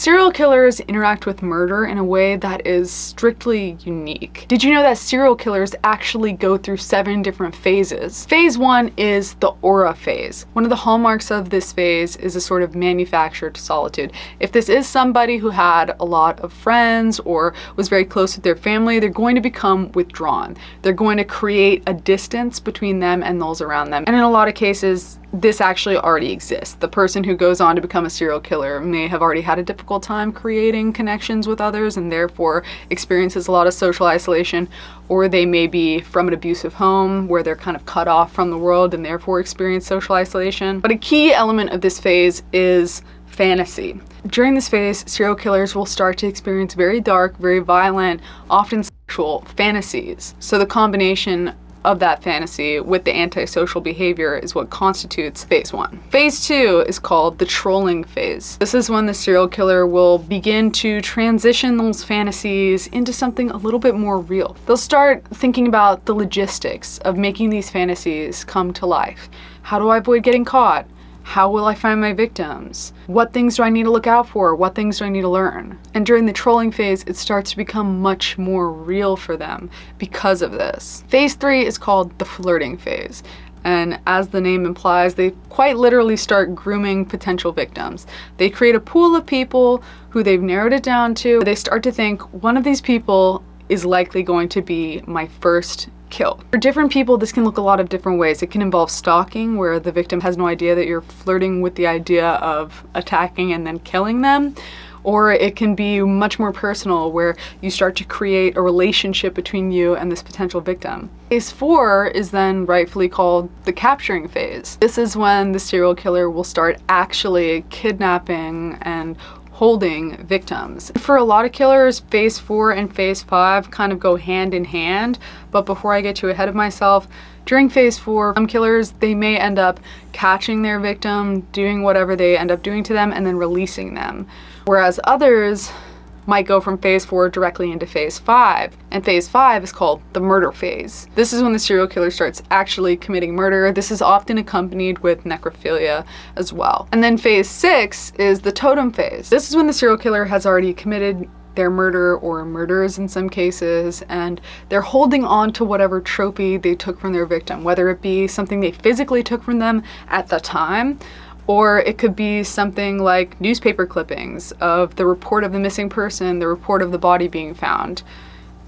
Serial killers interact with murder in a way that is strictly unique. Did you know that serial killers actually go through 7 different phases? Phase 1 is the aura phase. One of the hallmarks of this phase is a sort of manufactured solitude. If this is somebody who had a lot of friends or was very close with their family, they're going to become withdrawn. They're going to create a distance between them and those around them. And in a lot of cases, this actually already exists. The person who goes on to become a serial killer may have already had a difficult time creating connections with others and therefore experiences a lot of social isolation, or they may be from an abusive home where they're kind of cut off from the world and therefore experience social isolation. But a key element of this phase is fantasy. During this phase, serial killers will start to experience very dark, very violent, often sexual fantasies. So the combination of that fantasy with the antisocial behavior is what constitutes phase 1. Phase 2 is called the trolling phase. This is when the serial killer will begin to transition those fantasies into something a little bit more real. They'll start thinking about the logistics of making these fantasies come to life. How do I avoid getting caught? How will I find my victims? What things do I need to look out for? What things do I need to learn? And during the trolling phase, it starts to become much more real for them because of this. Phase 3 is called the flirting phase. And as the name implies, they quite literally start grooming potential victims. They create a pool of people who they've narrowed it down to. They start to think one of these people is likely going to be my first kill. For different people, this can look a lot of different ways. It can involve stalking, where the victim has no idea that you're flirting with the idea of attacking and then killing them. Or it can be much more personal, where you start to create a relationship between you and this potential victim. Phase 4 is then rightfully called the capturing phase. This is when the serial killer will start actually kidnapping and holding victims. For a lot of killers, phase 4 and phase 5 kind of go hand in hand, but before I get too ahead of myself, during phase 4, some killers, they may end up catching their victim, doing whatever they end up doing to them, and then releasing them. Whereas others might go from phase 4 directly into phase 5. And phase 5 is called the murder phase. This is when the serial killer starts actually committing murder. This is often accompanied with necrophilia as well. And then phase 6 is the totem phase. This is when the serial killer has already committed their murder or murders in some cases, and they're holding on to whatever trophy they took from their victim, whether it be something they physically took from them at the time, or it could be something like newspaper clippings of the report of the missing person, the report of the body being found.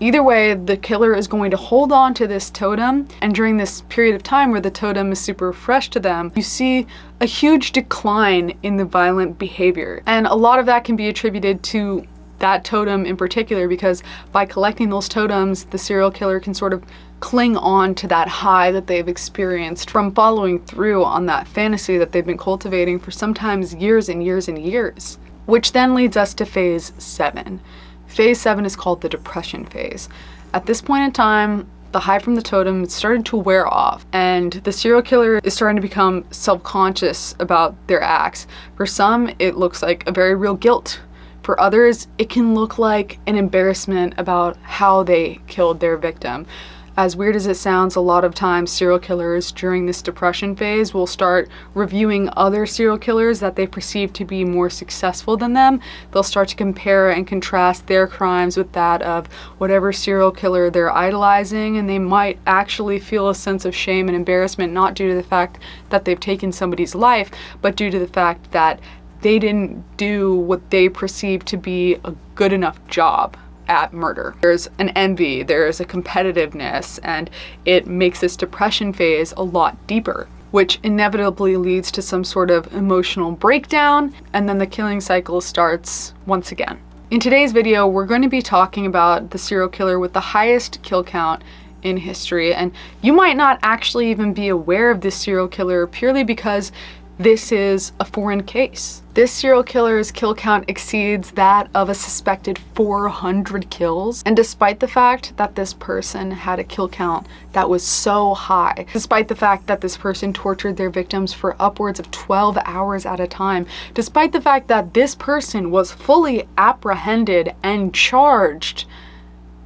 Either way, the killer is going to hold on to this totem, and during this period of time where the totem is super fresh to them, you see a huge decline in the violent behavior. And a lot of that can be attributed to that totem in particular, because by collecting those totems, the serial killer can sort of cling on to that high that they've experienced from following through on that fantasy that they've been cultivating for sometimes years and years and years. Which then leads us to phase 7. Phase 7 is called the depression phase. At this point in time, the high from the totem started to wear off, and the serial killer is starting to become self-conscious about their acts. For some, it looks like a very real guilt. For others, it can look like an embarrassment about how they killed their victim. As weird as it sounds, a lot of times serial killers during this depression phase will start reviewing other serial killers that they perceive to be more successful than them. They'll start to compare and contrast their crimes with that of whatever serial killer they're idolizing, and they might actually feel a sense of shame and embarrassment, not due to the fact that they've taken somebody's life, but due to the fact that they didn't do what they perceive to be a good enough job at murder. There's an envy, there's a competitiveness, and it makes this depression phase a lot deeper, which inevitably leads to some sort of emotional breakdown, and then the killing cycle starts once again. In today's video, we're going to be talking about the serial killer with the highest kill count in history, and you might not actually even be aware of this serial killer purely because this is a foreign case. This serial killer's kill count exceeds that of a suspected 400 kills. And despite the fact that this person had a kill count that was so high, despite the fact that this person tortured their victims for upwards of 12 hours at a time, despite the fact that this person was fully apprehended and charged,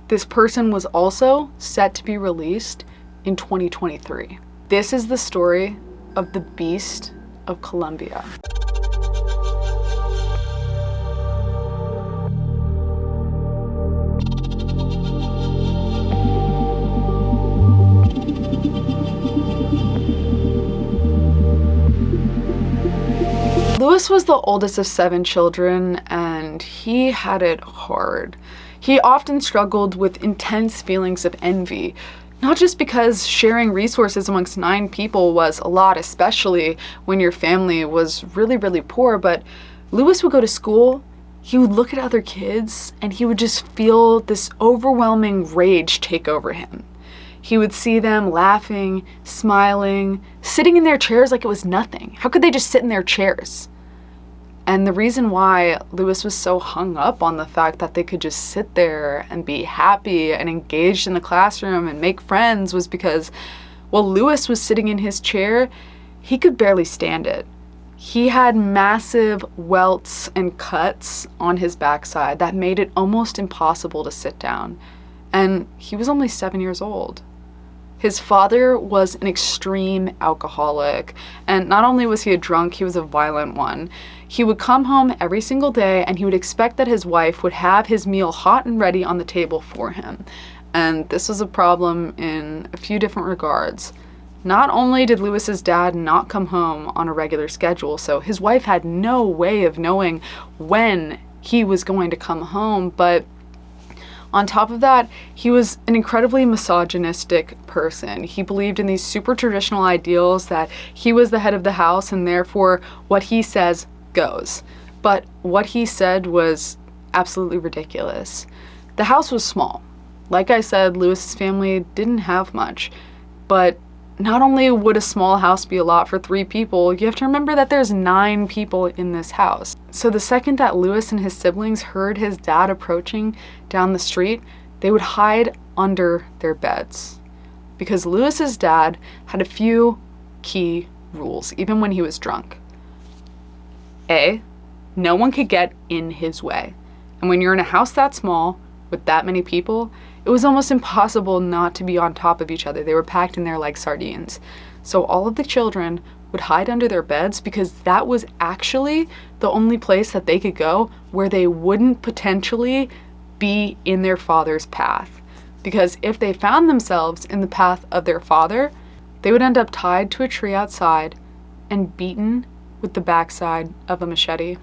this person was also set to be released in 2023. This is the story of the Beast of Colombia. Luis was the oldest of 7 children, and he had it hard. He often struggled with intense feelings of envy, not just because sharing resources amongst 9 people was a lot, especially when your family was really, really poor, but Luis would go to school, he would look at other kids, and he would just feel this overwhelming rage take over him. He would see them laughing, smiling, sitting in their chairs like it was nothing. How could they just sit in their chairs? And the reason why Luis was so hung up on the fact that they could just sit there and be happy and engaged in the classroom and make friends was because while Luis was sitting in his chair, he could barely stand it. He had massive welts and cuts on his backside that made it almost impossible to sit down. And he was only 7 years old. His father was an extreme alcoholic, and not only was he a drunk, he was a violent one. He would come home every single day and he would expect that his wife would have his meal hot and ready on the table for him. And this was a problem in a few different regards. Not only did Luis's dad not come home on a regular schedule, so his wife had no way of knowing when he was going to come home, but on top of that, he was an incredibly misogynistic person. He believed in these super traditional ideals that he was the head of the house and therefore what he says goes. But what he said was absolutely ridiculous. The house was small. Like I said, Luis's family didn't have much, but not only would a small house be a lot for 3 people, you have to remember that there's 9 people in this house. So the second that Luis and his siblings heard his dad approaching down the street, they would hide under their beds. Because Luis's dad had a few key rules, even when he was drunk. A, no one could get in his way. And when you're in a house that small, with that many people, it was almost impossible not to be on top of each other. They were packed in there like sardines. So all of the children would hide under their beds because that was actually the only place that they could go where they wouldn't potentially be in their father's path. Because if they found themselves in the path of their father, they would end up tied to a tree outside and beaten with the backside of a machete.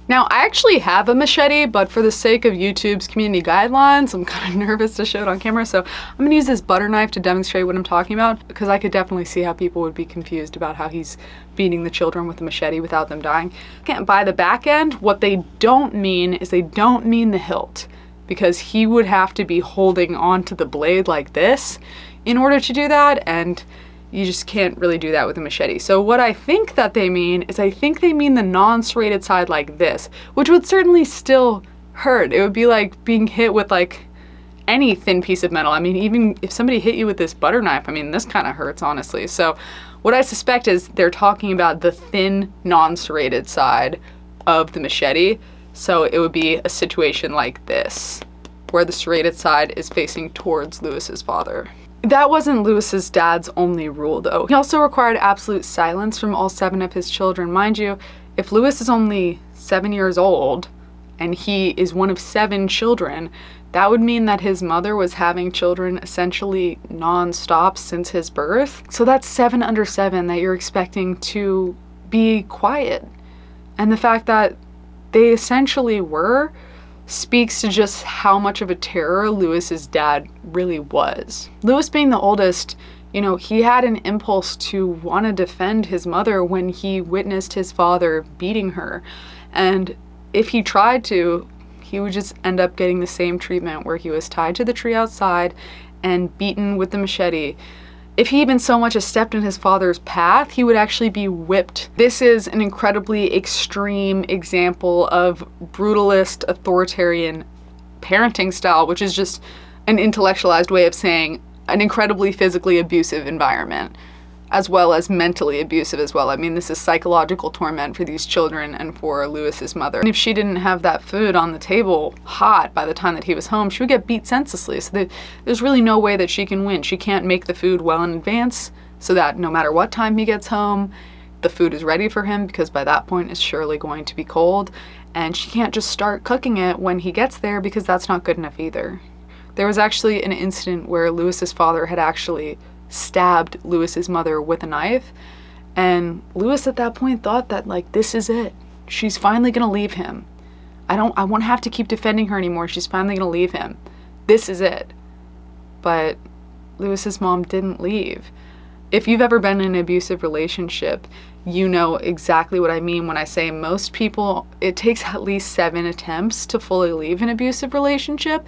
Now, I actually have a machete, but for the sake of YouTube's community guidelines, I'm kind of nervous to show it on camera, so I'm gonna use this butter knife to demonstrate what I'm talking about, because I could definitely see how people would be confused about how he's beating the children with a machete without them dying. By the back end, what they don't mean is they don't mean the hilt, because he would have to be holding onto the blade like this in order to do that, and you just can't really do that with a machete. So what I think that they mean is I think they mean the non-serrated side like this, which would certainly still hurt. It would be like being hit with like any thin piece of metal. I mean, even if somebody hit you with this butter knife, I mean, this kind of hurts, honestly. So what I suspect is they're talking about the thin, non-serrated side of the machete. So it would be a situation like this, where the serrated side is facing towards Luis's father. That wasn't Luis's dad's only rule, though. He also required absolute silence from all 7 of his children. Mind you, if Luis is only 7 years old and he is one of 7 children, that would mean that his mother was having children essentially non-stop since his birth. So that's 7 under 7 that you're expecting to be quiet. And the fact that they essentially were speaks to just how much of a terror Luis's dad really was. Luis being the oldest, you know, he had an impulse to want to defend his mother when he witnessed his father beating her. And if he tried to, he would just end up getting the same treatment where he was tied to the tree outside and beaten with the machete. If he even so much as stepped in his father's path, he would actually be whipped. This is an incredibly extreme example of brutalist authoritarian parenting style, which is just an intellectualized way of saying an incredibly physically abusive environment, as well as mentally abusive as well. I mean, this is psychological torment for these children and for Luis's mother. And if she didn't have that food on the table hot by the time that he was home, she would get beat senselessly. So there's really no way that she can win. She can't make the food well in advance so that no matter what time he gets home, the food is ready for him, because by that point it's surely going to be cold. And she can't just start cooking it when he gets there, because that's not good enough either. There was actually an incident where Luis's father had actually stabbed Luis's mother with a knife, and Luis at that point thought that, like, this is it. She's finally gonna leave him. I won't have to keep defending her anymore. She's finally gonna leave him. This is it. But Luis's mom didn't leave. If you've ever been in an abusive relationship, you know exactly what I mean when I say most people, it takes at least 7 attempts to fully leave an abusive relationship.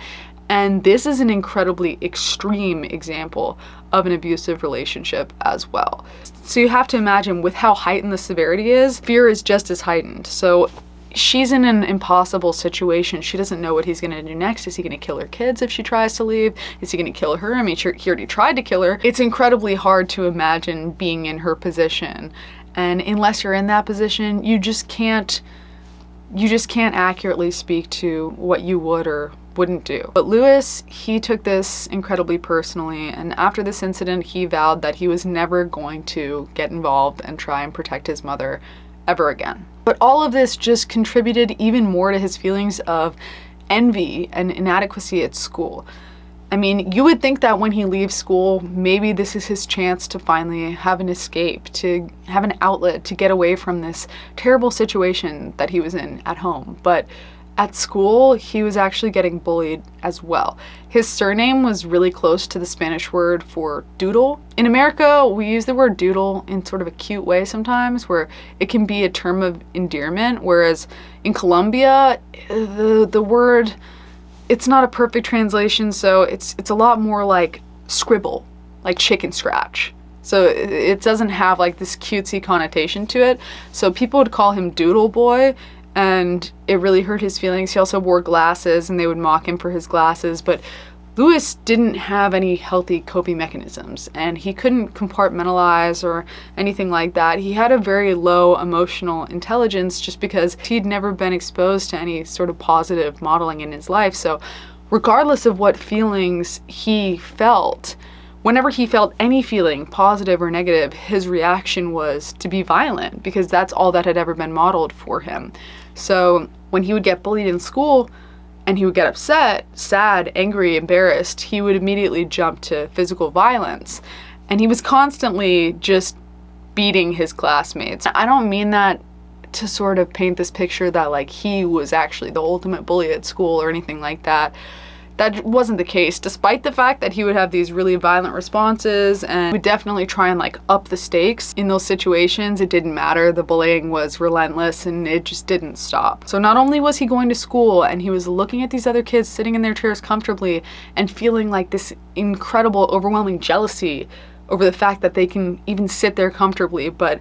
And this is an incredibly extreme example of an abusive relationship as well. So you have to imagine, with how heightened the severity is, fear is just as heightened. So she's in an impossible situation. She doesn't know what he's gonna do next. Is he gonna kill her kids if she tries to leave? Is he gonna kill her? I mean, he already tried to kill her. It's incredibly hard to imagine being in her position. And unless you're in that position, you just can't accurately speak to what you would or wouldn't do. But Luis, he took this incredibly personally, and after this incident, he vowed that he was never going to get involved and try and protect his mother ever again. But all of this just contributed even more to his feelings of envy and inadequacy at school. I mean, you would think that when he leaves school, maybe this is his chance to finally have an escape, to have an outlet, to get away from this terrible situation that he was in at home. But at school, he was actually getting bullied as well. His surname was really close to the Spanish word for doodle. In America, we use the word doodle in sort of a cute way sometimes, where it can be a term of endearment, whereas in Colombia, the word, it's not a perfect translation, so it's a lot more like scribble, like chicken scratch. So it doesn't have like this cutesy connotation to it. So people would call him Doodle Boy, and it really hurt his feelings. He also wore glasses, and they would mock him for his glasses. But Luis didn't have any healthy coping mechanisms, and he couldn't compartmentalize or anything like that. He had a very low emotional intelligence just because he'd never been exposed to any sort of positive modeling in his life. So regardless of what feelings he felt, whenever he felt any feeling, positive or negative, his reaction was to be violent, because that's all that had ever been modeled for him. So when he would get bullied in school and he would get upset, sad, angry, embarrassed, he would immediately jump to physical violence. And he was constantly just beating his classmates. I don't mean that to sort of paint this picture that like he was actually the ultimate bully at school or anything like that. That wasn't the case, despite the fact that he would have these really violent responses and would definitely try and like up the stakes in those situations. It didn't matter. The bullying was relentless and it just didn't stop. So not only was he going to school and he was looking at these other kids sitting in their chairs comfortably and feeling like this incredible, overwhelming jealousy over the fact that they can even sit there comfortably, but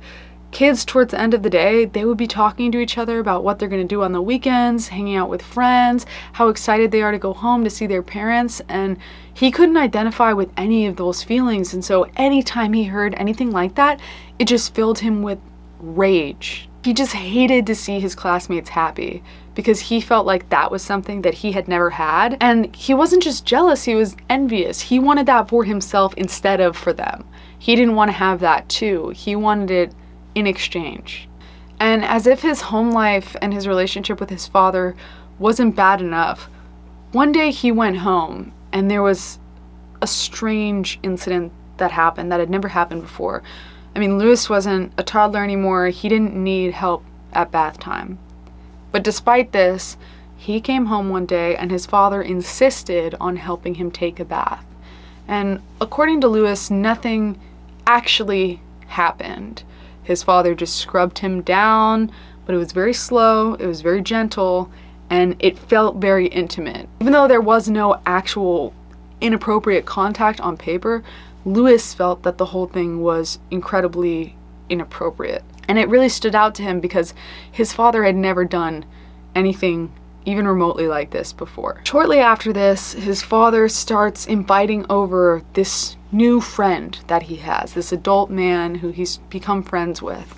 kids towards the end of the day, they would be talking to each other about what they're going to do on the weekends, hanging out with friends, how excited they are to go home to see their parents, and he couldn't identify with any of those feelings. And so anytime he heard anything like that, it just filled him with rage. He just hated to see his classmates happy because he felt like that was something that he had never had. And he wasn't just jealous, he was envious. He wanted that for himself instead of for them. He didn't want to have that too. He wanted it in exchange. And as if his home life and his relationship with his father wasn't bad enough, one day he went home and there was a strange incident that happened that had never happened before. I mean, Luis wasn't a toddler anymore. He didn't need help at bath time. But despite this, he came home one day and his father insisted on helping him take a bath. And according to Luis, nothing actually happened. His father just scrubbed him down, but it was very slow, it was very gentle, and it felt very intimate. Even though there was no actual inappropriate contact on paper, Luis felt that the whole thing was incredibly inappropriate. And it really stood out to him because his father had never done anything even remotely like this before. Shortly after this, his father starts inviting over this new friend that he has, this adult man who he's become friends with.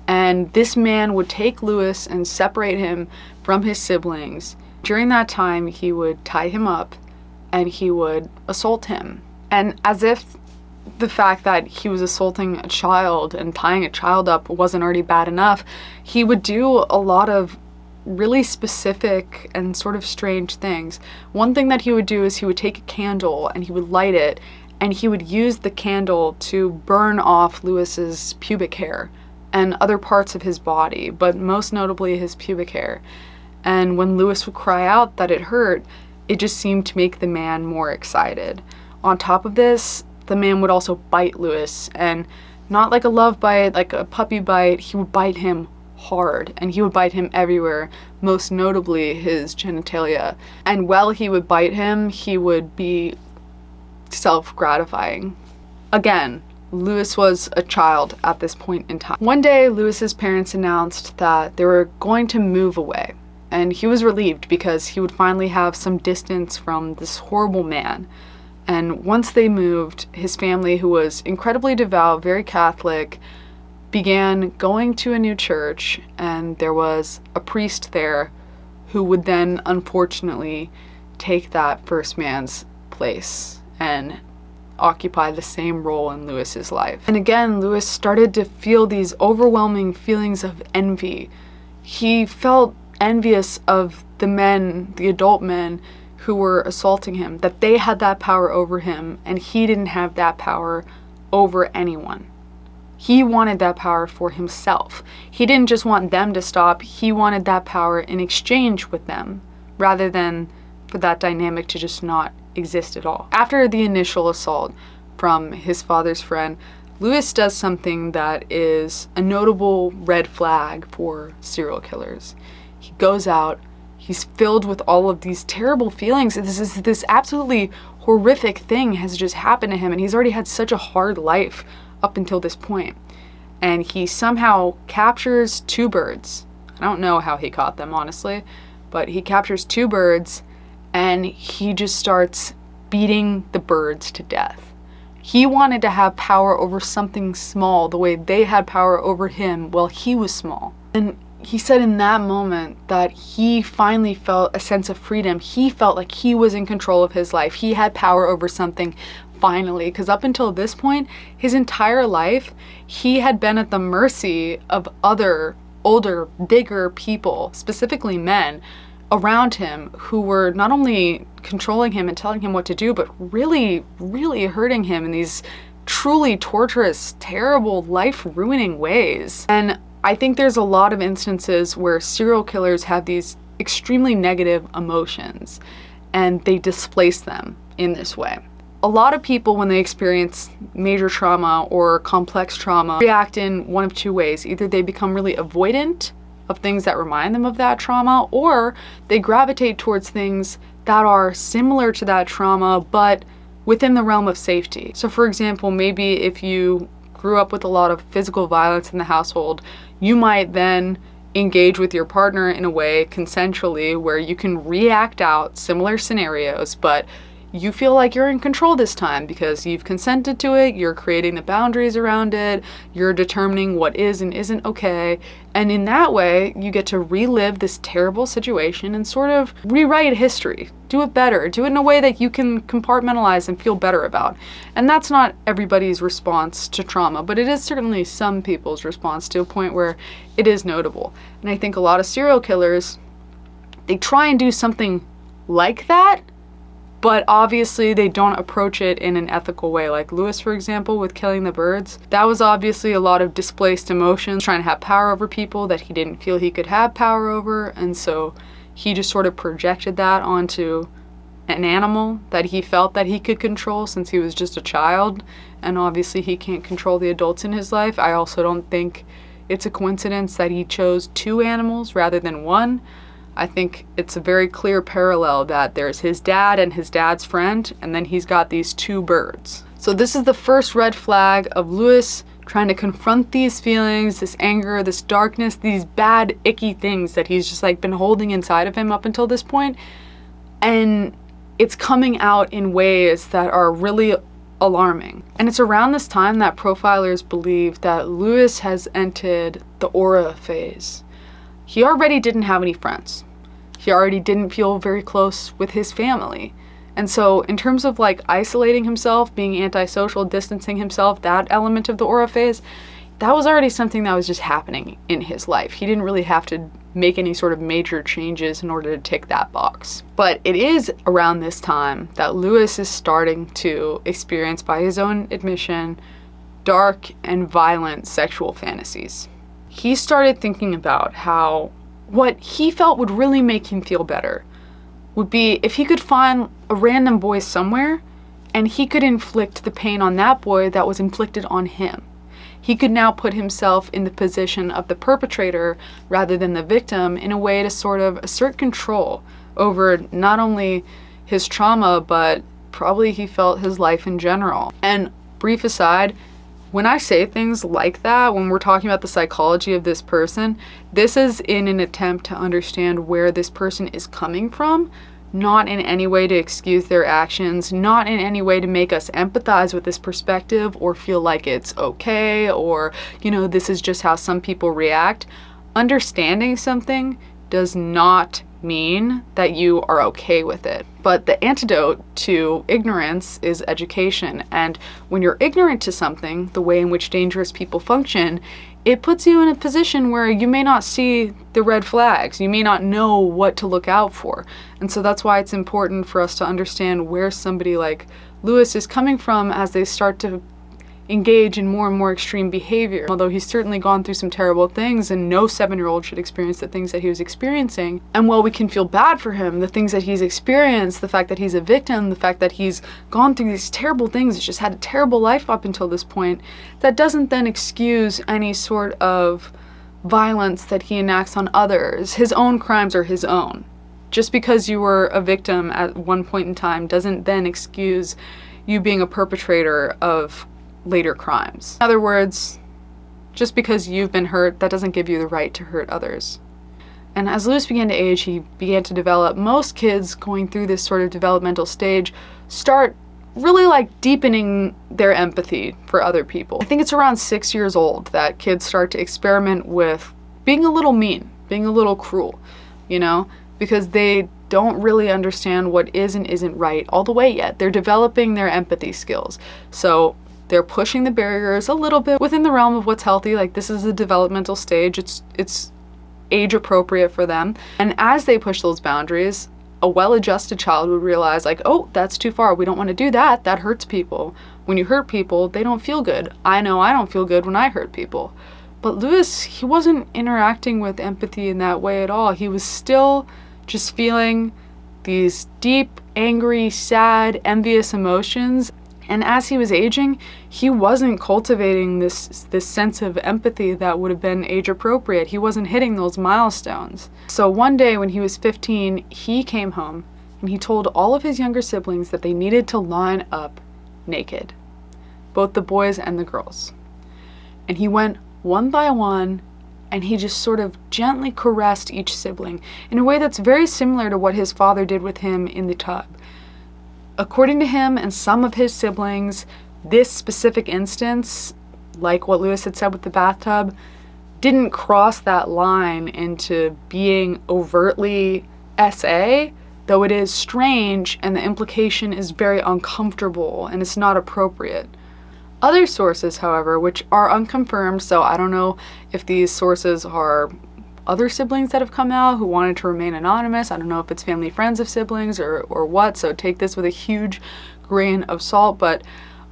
And this man would take Luis and separate him from his siblings. During that time, he would tie him up and he would assault him. And as if the fact that he was assaulting a child and tying a child up wasn't already bad enough, he would do a lot of really specific and sort of strange things. One thing that he would do is he would take a candle and he would light it, and he would use the candle to burn off Luis's pubic hair and other parts of his body, but most notably his pubic hair. And when Luis would cry out that it hurt, it just seemed to make the man more excited. On top of this, the man would also bite Luis, and not like a love bite, like a puppy bite. He would bite him hard, and he would bite him everywhere, most notably his genitalia. And while he would bite him, he would be self-gratifying. Again, Luis was a child at this point in time. One day, Luis's parents announced that they were going to move away, and he was relieved because he would finally have some distance from this horrible man. And once they moved, his family, who was incredibly devout, very Catholic, began going to a new church, and there was a priest there who would then unfortunately take that first man's place and occupy the same role in Luis's life. And again, Luis started to feel these overwhelming feelings of envy. He felt envious of the men, the adult men, who were assaulting him, that they had that power over him, and he didn't have that power over anyone. He wanted that power for himself. He didn't just want them to stop, he wanted that power in exchange with them, rather than for that dynamic to just not exist at all. After the initial assault from his father's friend, Luis does something that is a notable red flag for serial killers. He goes out, he's filled with all of these terrible feelings. This absolutely horrific thing has just happened to him, and he's already had such a hard life up until this point. And he somehow captures 2 birds. I don't know how he caught them, honestly, but he captures 2 birds, and he just starts beating the birds to death. He wanted to have power over something small the way they had power over him while he was small. And he said in that moment that he finally felt a sense of freedom. He felt like he was in control of his life. He had power over something finally, because up until this point, his entire life, he had been at the mercy of other, older, bigger people, specifically men, around him who were not only controlling him and telling him what to do, but really, really hurting him in these truly torturous, terrible, life-ruining ways. And I think there's a lot of instances where serial killers have these extremely negative emotions and they displace them in this way. A lot of people, when they experience major trauma or complex trauma, react in one of 2 ways. Either they become really avoidant of things that remind them of that trauma, or they gravitate towards things that are similar to that trauma but within the realm of safety. So for example, maybe if you grew up with a lot of physical violence in the household, you might then engage with your partner in a way consensually where you can react out similar scenarios, but you feel like you're in control this time because you've consented to it, you're creating the boundaries around it, you're determining what is and isn't okay, and in that way, you get to relive this terrible situation and sort of rewrite history. Do it better. Do it in a way that you can compartmentalize and feel better about. And that's not everybody's response to trauma, but it is certainly some people's response to a point where it is notable. And I think a lot of serial killers, they try and do something like that, but obviously they don't approach it in an ethical way. Like Luis, for example, with killing the birds, that was obviously a lot of displaced emotions, trying to have power over people that he didn't feel he could have power over, and so he just sort of projected that onto an animal that he felt that he could control since he was just a child, and obviously he can't control the adults in his life. I also don't think it's a coincidence that he chose 2 animals rather than 1. I think it's a very clear parallel that there's his dad and his dad's friend, and then he's got these 2 birds. So this is the first red flag of Luis trying to confront these feelings, this anger, this darkness, these bad, icky things that he's just like been holding inside of him up until this point. And it's coming out in ways that are really alarming. And it's around this time that profilers believe that Luis has entered the aura phase. He already didn't have any friends. He already didn't feel very close with his family. And so in terms of like isolating himself, being antisocial, distancing himself, that element of the aura phase, that was already something that was just happening in his life. He didn't really have to make any sort of major changes in order to tick that box. But it is around this time that Luis is starting to experience, by his own admission, dark and violent sexual fantasies. he started thinking about how what he felt would really make him feel better would be if he could find a random boy somewhere and he could inflict the pain on that boy that was inflicted on him. He could now put himself in the position of the perpetrator rather than the victim in a way to sort of assert control over not only his trauma, but probably he felt his life in general. And brief aside, when I say things like that, when we're talking about the psychology of this person, this is in an attempt to understand where this person is coming from, not in any way to excuse their actions, not in any way to make us empathize with this perspective or feel like it's okay or, you know, this is just how some people react. Understanding something does not mean that you are okay with it. But the antidote to ignorance is education. And when you're ignorant to something, the way in which dangerous people function, it puts you in a position where you may not see the red flags. You may not know what to look out for. And so that's why it's important for us to understand where somebody like Luis is coming from as they start to engage in more and more extreme behavior. Although he's certainly gone through some terrible things, and no 7-year-old should experience the things that he was experiencing. And while we can feel bad for him, the things that he's experienced, the fact that he's a victim, the fact that he's gone through these terrible things, he's just had a terrible life up until this point, that doesn't then excuse any sort of violence that he enacts on others. His own crimes are his own. Just because you were a victim at one point in time doesn't then excuse you being a perpetrator of later crimes. In other words, just because you've been hurt, that doesn't give you the right to hurt others. And as Luis began to age, he began to develop. Most kids going through this sort of developmental stage start really like deepening their empathy for other people. I think it's around 6 years old that kids start to experiment with being a little mean, being a little cruel, you know, because they don't really understand what is and isn't right all the way yet. They're developing their empathy skills. So they're pushing the barriers a little bit within the realm of what's healthy. Like, this is a developmental stage. It's age appropriate for them. And as they push those boundaries, a well-adjusted child would realize, like, oh, that's too far. We don't want to do that. That hurts people. When you hurt people, they don't feel good. I know I don't feel good when I hurt people. But Luis, he wasn't interacting with empathy in that way at all. He was still just feeling these deep, angry, sad, envious emotions. And as he was aging, he wasn't cultivating this sense of empathy that would have been age appropriate. He wasn't hitting those milestones. So one day when he was 15, he came home and he told all of his younger siblings that they needed to line up naked, both the boys and the girls. And he went one by one and he just sort of gently caressed each sibling in a way that's very similar to what his father did with him in the tub. According to him and some of his siblings, this specific instance, like what Luis had said with the bathtub, didn't cross that line into being overtly SA, though it is strange and the implication is very uncomfortable and it's not appropriate. Other sources, however, which are unconfirmed, so I don't know if these sources are other siblings that have come out who wanted to remain anonymous. I don't know if it's family friends of siblings or what, so take this with a huge grain of salt. But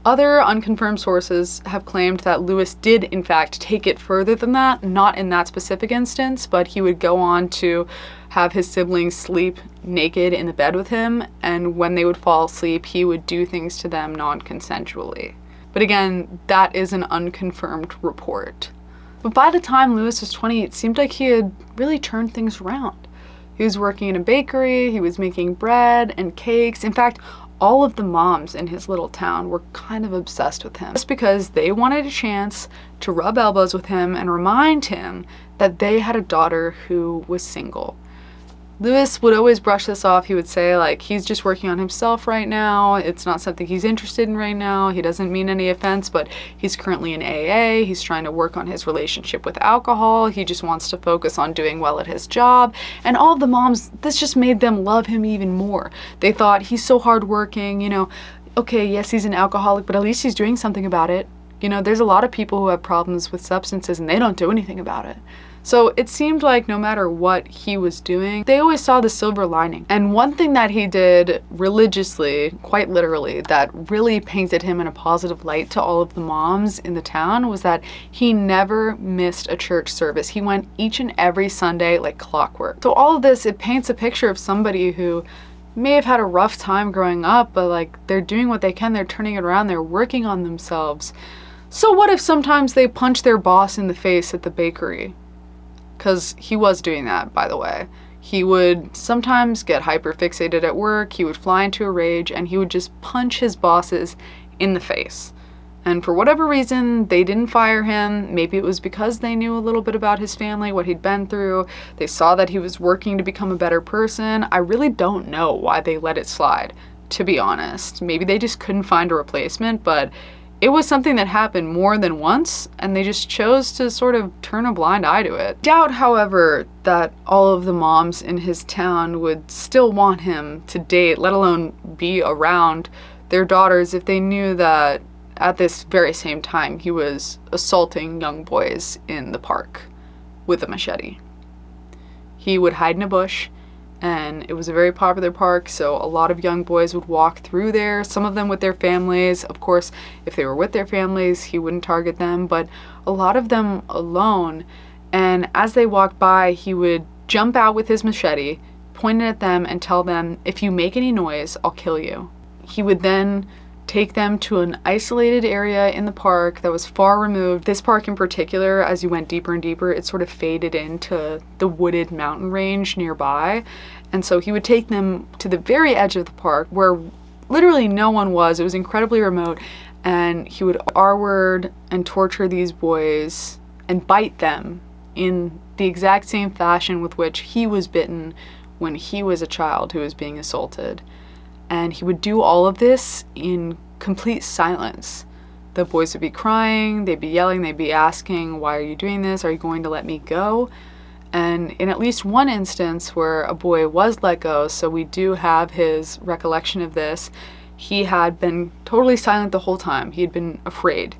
other unconfirmed sources have claimed that Luis did in fact take it further than that, not in that specific instance, but he would go on to have his siblings sleep naked in the bed with him, and when they would fall asleep, he would do things to them non-consensually. But again, that is an unconfirmed report. But by the time Luis was 20, it seemed like he had really turned things around. He was working in a bakery, he was making bread and cakes. In fact, all of the moms in his little town were kind of obsessed with him, just because they wanted a chance to rub elbows with him and remind him that they had a daughter who was single. Luis would always brush this off. He would say, like, he's just working on himself right now. It's not something he's interested in right now. He doesn't mean any offense, but he's currently in AA. He's trying to work on his relationship with alcohol. He just wants to focus on doing well at his job. And all of the moms, this just made them love him even more. They thought, he's so hardworking, you know, okay, yes, he's an alcoholic, but at least he's doing something about it. You know, there's a lot of people who have problems with substances and they don't do anything about it. So it seemed like no matter what he was doing, they always saw the silver lining. And one thing that he did religiously, quite literally, that really painted him in a positive light to all of the moms in the town was that he never missed a church service. He went each and every Sunday like clockwork. So all of this, it paints a picture of somebody who may have had a rough time growing up, but like they're doing what they can, they're turning it around, they're working on themselves. So what if sometimes they punch their boss in the face at the bakery? Because he was doing that, by the way. He would sometimes get hyperfixated at work, he would fly into a rage, and he would just punch his bosses in the face. And for whatever reason, they didn't fire him. Maybe it was because they knew a little bit about his family, what he'd been through. They saw that he was working to become a better person. I really don't know why they let it slide, to be honest. Maybe they just couldn't find a replacement, but it was something that happened more than once, and they just chose to sort of turn a blind eye to it. Doubt, however, that all of the moms in his town would still want him to date, let alone be around their daughters, if they knew that at this very same time he was assaulting young boys in the park with a machete. He would hide in a bush, and it was a very popular park, so a lot of young boys would walk through there, some of them with their families. Of course, if they were with their families, he wouldn't target them, but a lot of them alone. And as they walked by, he would jump out with his machete, point it at them, and tell them, "If you make any noise, I'll kill you." He would then take them to an isolated area in the park that was far removed. This park in particular, as you went deeper and deeper, it sort of faded into the wooded mountain range nearby. And so he would take them to the very edge of the park where literally no one was. It was incredibly remote. And he would R-word and torture these boys and bite them in the exact same fashion with which he was bitten when he was a child who was being assaulted. And he would do all of this in complete silence. The boys would be crying, they'd be yelling, they'd be asking, "Why are you doing this? Are you going to let me go?" And in at least one instance where a boy was let go, so we do have his recollection of this, he had been totally silent the whole time. He had been afraid.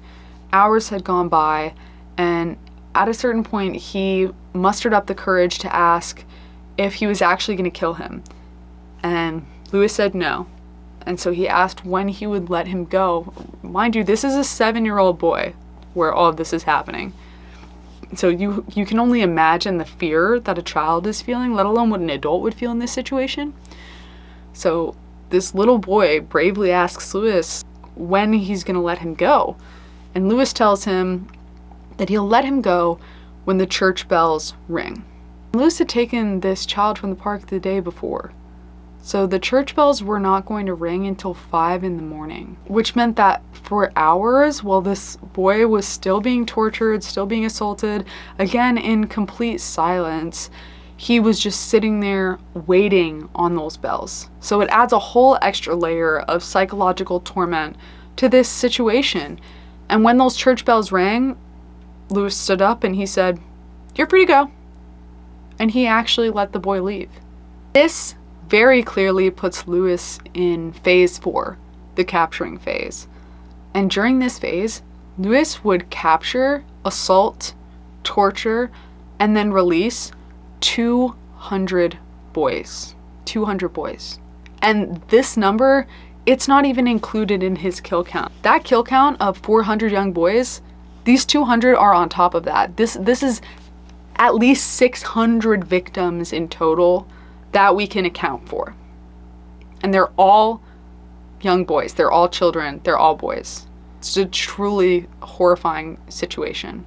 Hours had gone by, and at a certain point he mustered up the courage to ask if he was actually going to kill him. And Luis said no. And so he asked when he would let him go. Mind you, this is a 7-year-old boy where all of this is happening. So you can only imagine the fear that a child is feeling, let alone what an adult would feel in this situation. So this little boy bravely asks Luis when he's going to let him go. And Luis tells him that he'll let him go when the church bells ring. Luis had taken this child from the park the day before. So the church bells were not going to ring until 5 in the morning, which meant that for hours while this boy was still being tortured, still being assaulted, again in complete silence, he was just sitting there waiting on those bells. So it adds a whole extra layer of psychological torment to this situation. And when those church bells rang, Luis stood up and he said, "You're free to go." And he actually let the boy leave. This very clearly puts Luis in phase 4, the capturing phase. And during this phase, Luis would capture, assault, torture, and then release 200 boys. 200 boys. And this number, it's not even included in his kill count. That kill count of 400 young boys, these 200 are on top of that. This is at least 600 victims in total that we can account for. And they're all young boys, they're all children, they're all boys. It's a truly horrifying situation.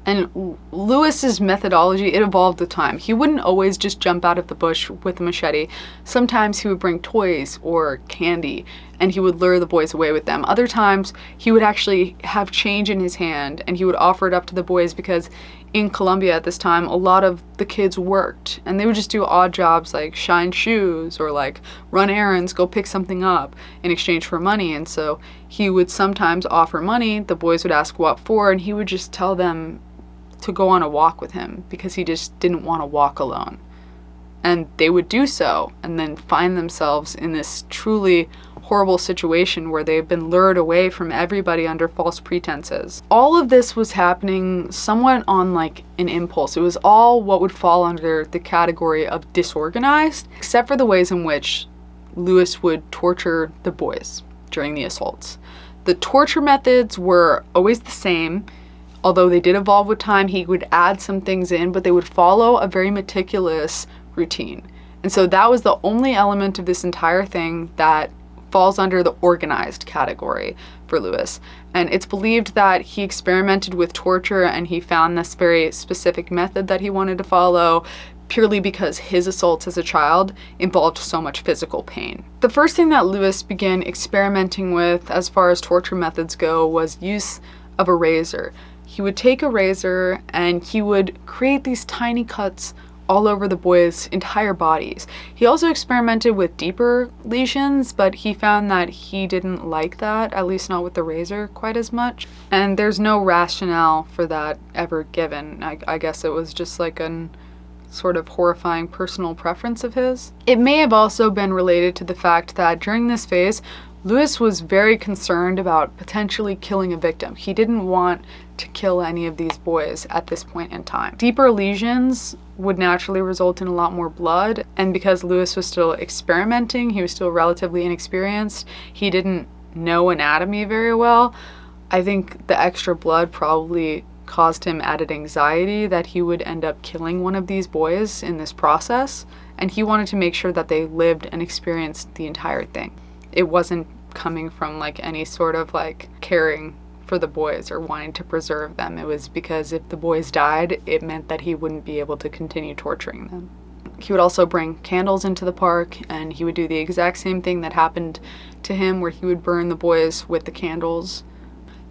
And Luis's methodology, it evolved with time. He wouldn't always just jump out of the bush with a machete. Sometimes he would bring toys or candy and he would lure the boys away with them. Other times he would actually have change in his hand and he would offer it up to the boys because in Colombia at this time, a lot of the kids worked and they would just do odd jobs like shine shoes or like run errands, go pick something up in exchange for money. And so he would sometimes offer money, the boys would ask what for, and he would just tell them to go on a walk with him because he just didn't want to walk alone. And they would do so and then find themselves in this truly horrible situation where they've been lured away from everybody under false pretenses. All of this was happening somewhat on like an impulse. It was all what would fall under the category of disorganized, except for the ways in which Luis would torture the boys during the assaults. The torture methods were always the same, although they did evolve with time. He would add some things in, but they would follow a very meticulous routine. And so that was the only element of this entire thing that falls under the organized category for Luis. And it's believed that he experimented with torture and he found this very specific method that he wanted to follow purely because his assaults as a child involved so much physical pain. The first thing that Luis began experimenting with as far as torture methods go was use of a razor. He would take a razor and he would create these tiny cuts all over the boys' entire bodies. He also experimented with deeper lesions, but he found that he didn't like that, at least not with the razor quite as much. And there's no rationale for that ever given. I guess it was just like an sort of horrifying personal preference of his. It may have also been related to the fact that during this phase, Luis was very concerned about potentially killing a victim. He didn't want to kill any of these boys at this point in time. Deeper lesions would naturally result in a lot more blood, and because Luis was still experimenting, he was still relatively inexperienced, he didn't know anatomy very well. I think the extra blood probably caused him added anxiety that he would end up killing one of these boys in this process, and he wanted to make sure that they lived and experienced the entire thing. It wasn't coming from like any sort of like caring for the boys or wanting to preserve them. It was because if the boys died, it meant that he wouldn't be able to continue torturing them. He would also bring candles into the park, and he would do the exact same thing that happened to him where he would burn the boys with the candles.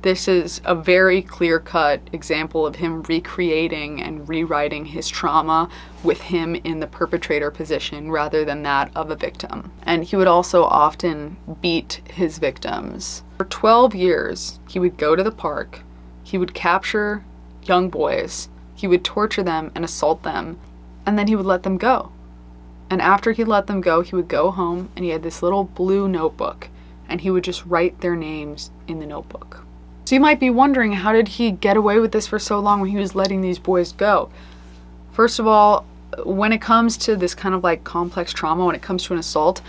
This is a very clear-cut example of him recreating and rewriting his trauma with him in the perpetrator position rather than that of a victim. And he would also often beat his victims. For 12 years, he would go to the park, he would capture young boys, he would torture them and assault them, and then he would let them go. And after he let them go, he would go home and he had this little blue notebook, and he would just write their names in the notebook. So you might be wondering, how did he get away with this for so long when he was letting these boys go? First of all, when it comes to this kind of like complex trauma, when it comes to an assault,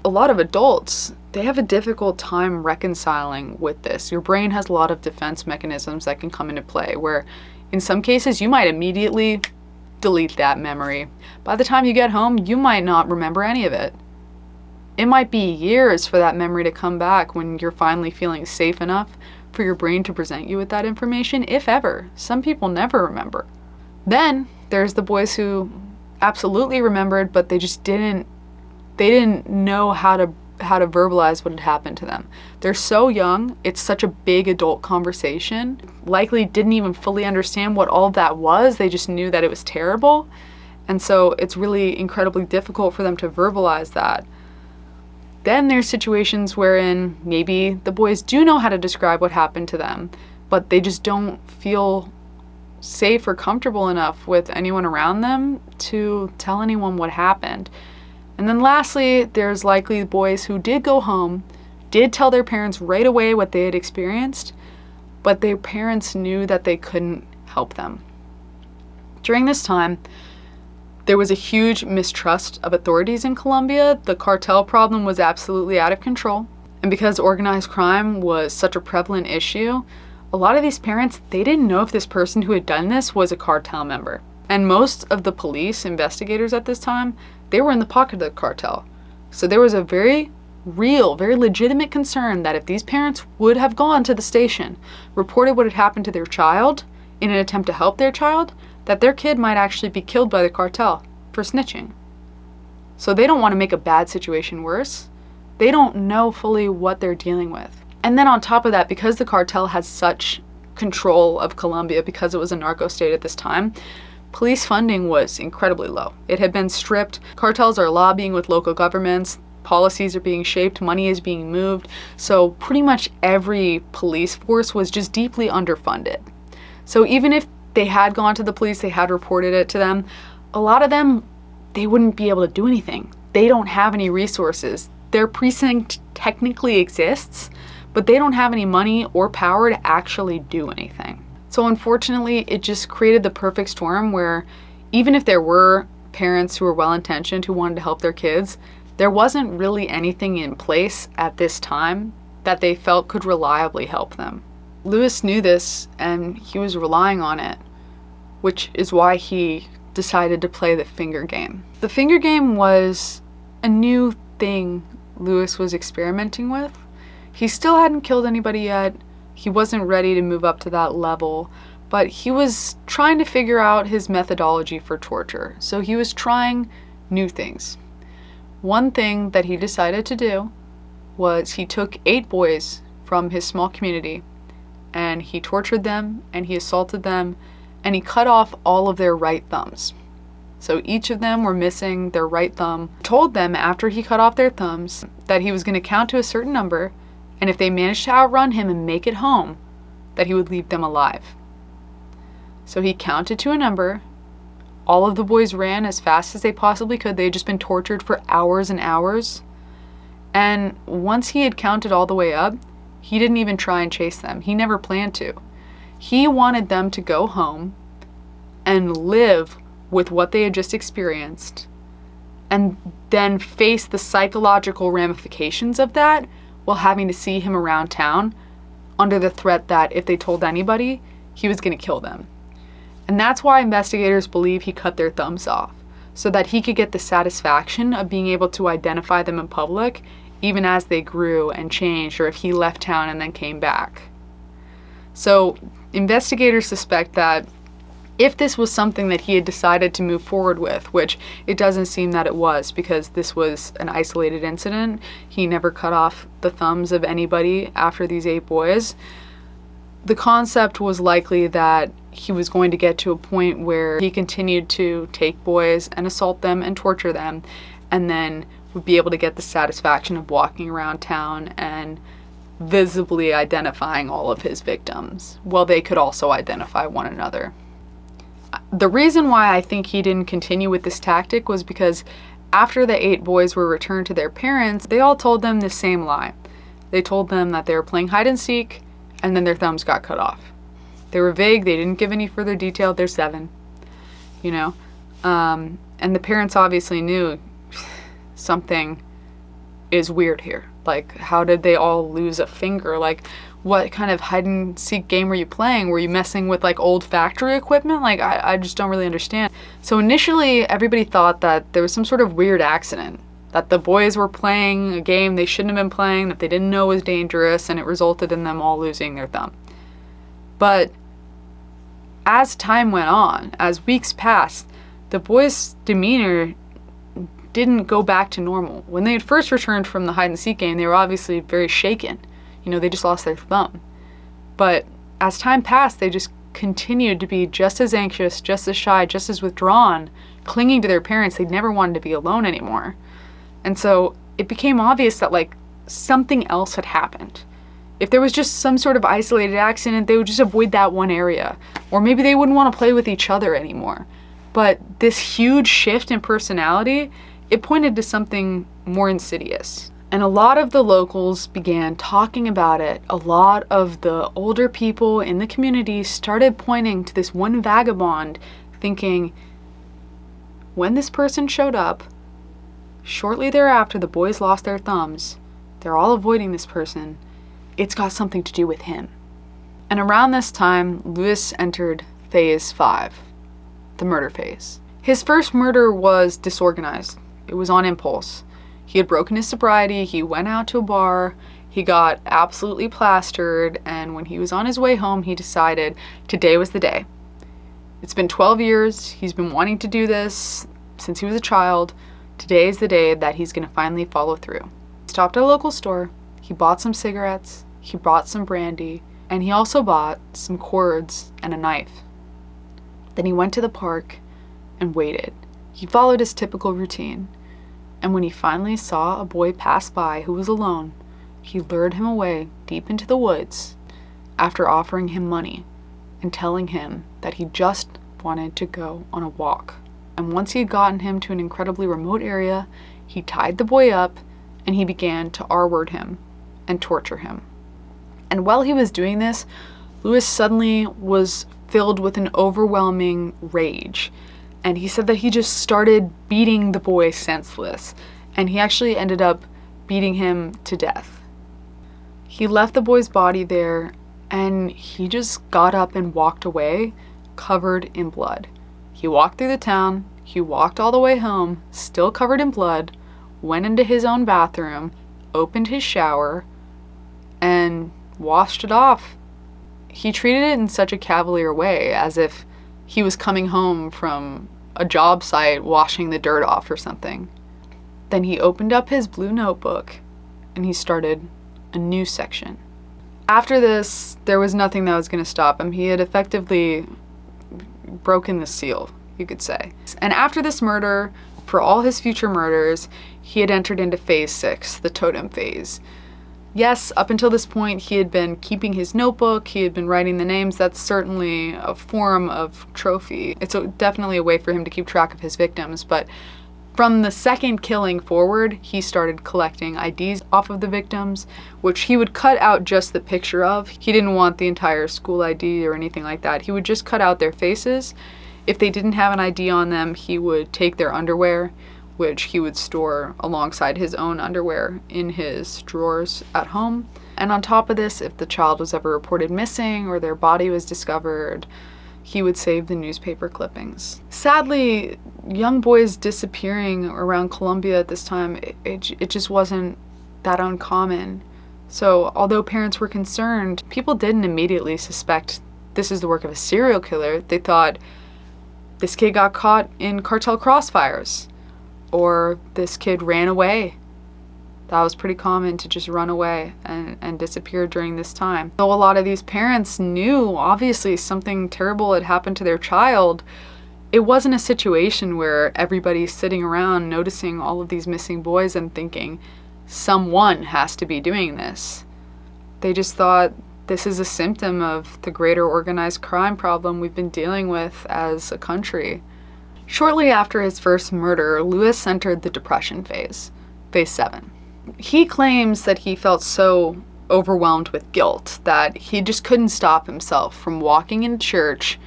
a lot of adults, they have a difficult time reconciling with this. Your brain has a lot of defense mechanisms that can come into play, where in some cases you might immediately delete that memory. By the time you get home, you might not remember any of it. It might be years for that memory to come back when you're finally feeling safe enough for your brain to present you with that information, if ever. Some people never remember. Then there's the boys who absolutely remembered, but they just didn't know how to verbalize what had happened to them. They're so young, it's such a big adult conversation. Likely didn't even fully understand what all of that was. They just knew that it was terrible. And so it's really incredibly difficult for them to verbalize that. Then there's situations wherein maybe the boys do know how to describe what happened to them, but they just don't feel safe or comfortable enough with anyone around them to tell anyone what happened. And then lastly, there's likely boys who did go home, did tell their parents right away what they had experienced, but their parents knew that they couldn't help them. During this time, there was a huge mistrust of authorities in Colombia. The cartel problem was absolutely out of control. And because organized crime was such a prevalent issue, a lot of these parents, they didn't know if this person who had done this was a cartel member. And most of the police investigators at this time, they were in the pocket of the cartel. So there was a very real, very legitimate concern that if these parents would have gone to the station, reported what had happened to their child in an attempt to help their child, that their kid might actually be killed by the cartel for snitching. So they don't want to make a bad situation worse. They don't know fully what they're dealing with. And then on top of that, because the cartel had such control of Colombia, because it was a narco state at this time, police funding was incredibly low. It had been stripped. Cartels are lobbying with local governments. Policies are being shaped. Money is being moved. So pretty much every police force was just deeply underfunded. So even if they had gone to the police, they had reported it to them, a lot of them, they wouldn't be able to do anything. They don't have any resources. Their precinct technically exists, but they don't have any money or power to actually do anything. So unfortunately, it just created the perfect storm where even if there were parents who were well-intentioned who wanted to help their kids, there wasn't really anything in place at this time that they felt could reliably help them. Luis knew this and he was relying on it, which is why he decided to play the finger game. The finger game was a new thing Luis was experimenting with. He still hadn't killed anybody yet. He wasn't ready to move up to that level, but he was trying to figure out his methodology for torture. So he was trying new things. One thing that he decided to do was he took 8 boys from his small community and he tortured them and he assaulted them and he cut off all of their right thumbs. So each of them were missing their right thumb. Told them after he cut off their thumbs that he was going to count to a certain number, and if they managed to outrun him and make it home, that he would leave them alive. So he counted to a number. All of the boys ran as fast as they possibly could. They had just been tortured for hours and hours. And once he had counted all the way up, he didn't even try and chase them. He never planned to. He wanted them to go home and live with what they had just experienced and then face the psychological ramifications of that while having to see him around town under the threat that if they told anybody, he was going to kill them. And that's why investigators believe he cut their thumbs off, so that he could get the satisfaction of being able to identify them in public even as they grew and changed, or if he left town and then came back. So investigators suspect that if this was something that he had decided to move forward with, which it doesn't seem that it was because this was an isolated incident, he never cut off the thumbs of anybody after these 8 boys, the concept was likely that he was going to get to a point where he continued to take boys and assault them and torture them, and then would be able to get the satisfaction of walking around town and visibly identifying all of his victims, while they could also identify one another. The reason why I think he didn't continue with this tactic was because after the 8 boys were returned to their parents, they all told them the same lie. They told them that they were playing hide and seek, and then their thumbs got cut off. They were vague, they didn't give any further detail. They're 7, you know? And the parents obviously knew something is weird here. Like, how did they all lose a finger? Like, what kind of hide and seek game were you playing? Were you messing with like old factory equipment? Like, I just don't really understand. So initially, everybody thought that there was some sort of weird accident, that the boys were playing a game they shouldn't have been playing, that they didn't know was dangerous, and it resulted in them all losing their thumb. But as time went on, as weeks passed, the boys' demeanor didn't go back to normal. When they had first returned from the hide and seek game, they were obviously very shaken. You know, they just lost their thumb. But as time passed, they just continued to be just as anxious, just as shy, just as withdrawn, clinging to their parents. They never wanted to be alone anymore. And so it became obvious that like something else had happened. If there was just some sort of isolated accident, they would just avoid that one area. Or maybe they wouldn't want to play with each other anymore. But this huge shift in personality, it pointed to something more insidious. And a lot of the locals began talking about it. A lot of the older people in the community started pointing to this one vagabond, thinking, when this person showed up, shortly thereafter the boys lost their thumbs. They're all avoiding this person. It's got something to do with him. And around this time, Luis entered phase 5, the murder phase. His first murder was disorganized. It was on impulse. He had broken his sobriety, he went out to a bar, he got absolutely plastered, and when he was on his way home, he decided today was the day. It's been 12 years, he's been wanting to do this since he was a child. Today is the day that he's gonna finally follow through. He stopped at a local store, he bought some cigarettes, he bought some brandy, and he also bought some cords and a knife. Then he went to the park and waited. He followed his typical routine. And when he finally saw a boy pass by who was alone, he lured him away deep into the woods after offering him money and telling him that he just wanted to go on a walk. And once he had gotten him to an incredibly remote area, he tied the boy up and he began to R-word him and torture him. And while he was doing this, Luis suddenly was filled with an overwhelming rage. And he said that he just started beating the boy senseless. And he actually ended up beating him to death. He left the boy's body there, and he just got up and walked away, covered in blood. He walked through the town, he walked all the way home, still covered in blood, went into his own bathroom, opened his shower, and washed it off. He treated it in such a cavalier way, as if he was coming home from a job site washing the dirt off or something. Then he opened up his blue notebook and he started a new section. After this, there was nothing that was going to stop him. He had effectively broken the seal, you could say. And after this murder, for all his future murders, he had entered into phase 6, the totem phase. Yes, up until this point, he had been keeping his notebook, he had been writing the names. That's certainly a form of trophy. It's definitely a way for him to keep track of his victims, but from the second killing forward, he started collecting IDs off of the victims, which he would cut out just the picture of. He didn't want the entire school ID or anything like that. He would just cut out their faces. If they didn't have an ID on them, he would take their underwear, which he would store alongside his own underwear in his drawers at home. And on top of this, if the child was ever reported missing or their body was discovered, he would save the newspaper clippings. Sadly, young boys disappearing around Colombia at this time, it just wasn't that uncommon. So although parents were concerned, people didn't immediately suspect this is the work of a serial killer. They thought this kid got caught in cartel crossfires, or this kid ran away. That was pretty common, to just run away and disappear during this time. Though a lot of these parents knew, obviously, something terrible had happened to their child, it wasn't a situation where everybody's sitting around noticing all of these missing boys and thinking, someone has to be doing this. They just thought, this is a symptom of the greater organized crime problem we've been dealing with as a country. Shortly after his first murder, Luis entered the depression phase, phase 7. He claims that he felt so overwhelmed with guilt that he just couldn't stop himself from walking in church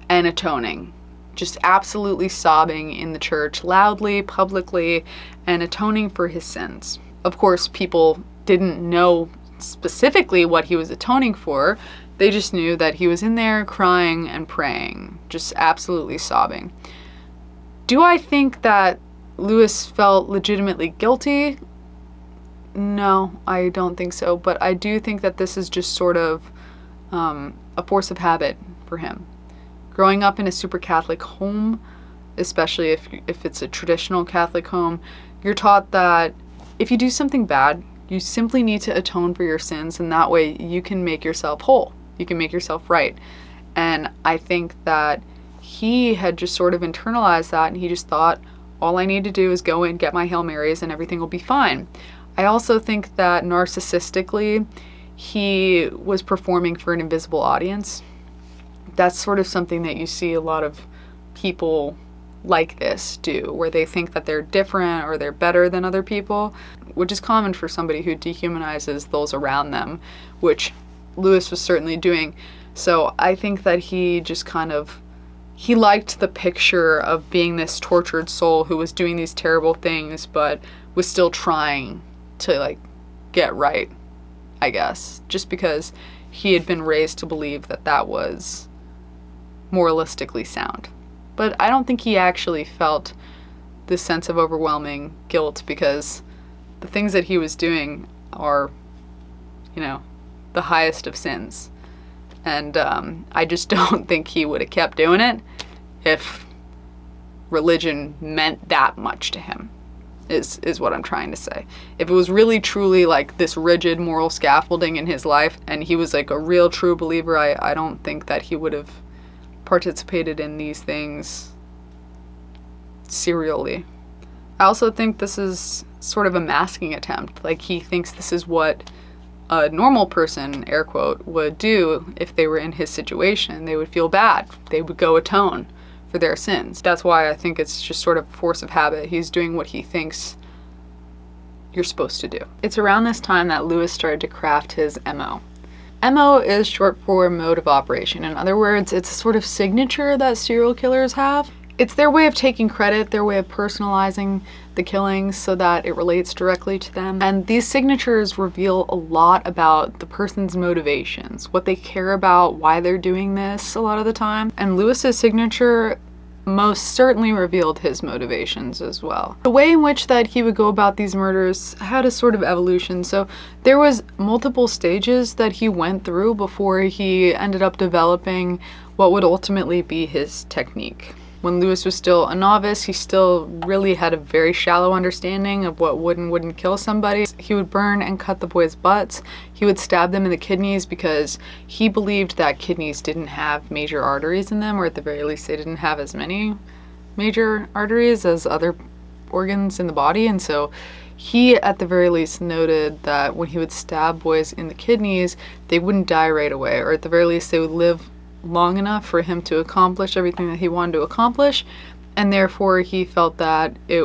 and atoning, just absolutely sobbing in the church loudly, publicly, and atoning for his sins. Of course, people didn't know specifically what he was atoning for. They just knew that he was in there crying and praying, just absolutely sobbing. Do I think that Luis felt legitimately guilty? No, I don't think so, but I do think that this is just sort of a force of habit for him. Growing up in a super Catholic home, especially if it's a traditional Catholic home, you're taught that if you do something bad, you simply need to atone for your sins, and that way you can make yourself whole. You can make yourself right. And I think that he had just sort of internalized that, and he just thought, all I need to do is go in, get my Hail Marys, and everything will be fine. I also think that narcissistically, he was performing for an invisible audience. That's sort of something that you see a lot of people like this do, where they think that they're different or they're better than other people, which is common for somebody who dehumanizes those around them, which Luis was certainly doing. So I think that he just he liked the picture of being this tortured soul who was doing these terrible things, but was still trying to get right, I guess, just because he had been raised to believe that that was moralistically sound. But I don't think he actually felt this sense of overwhelming guilt, because the things that he was doing are, the highest of sins. And I just don't think he would have kept doing it if religion meant that much to him, is what I'm trying to say. If it was really truly this rigid moral scaffolding in his life, and he was a real true believer, I don't think that he would have participated in these things serially. I also think this is sort of a masking attempt. He thinks this is what a normal person, air quote, would do if they were in his situation. They would feel bad. They would go atone for their sins. That's why I think it's just sort of force of habit. He's doing what he thinks you're supposed to do. It's around this time that Luis started to craft his MO. MO is short for mode of operation. In other words, it's a sort of signature that serial killers have. It's their way of taking credit, their way of personalizing the killings so that it relates directly to them. And these signatures reveal a lot about the person's motivations, what they care about, why they're doing this a lot of the time. And Luis's signature most certainly revealed his motivations as well. The way in which that he would go about these murders had a sort of evolution. So there was multiple stages that he went through before he ended up developing what would ultimately be his technique. When Luis was still a novice, he still really had a very shallow understanding of what would and wouldn't kill somebody. He would burn and cut the boys' butts. He would stab them in the kidneys because he believed that kidneys didn't have major arteries in them, or at the very least they didn't have as many major arteries as other organs in the body. And so he at the very least noted that when he would stab boys in the kidneys, they wouldn't die right away, or at the very least they would live long enough for him to accomplish everything that he wanted to accomplish, and therefore he felt that it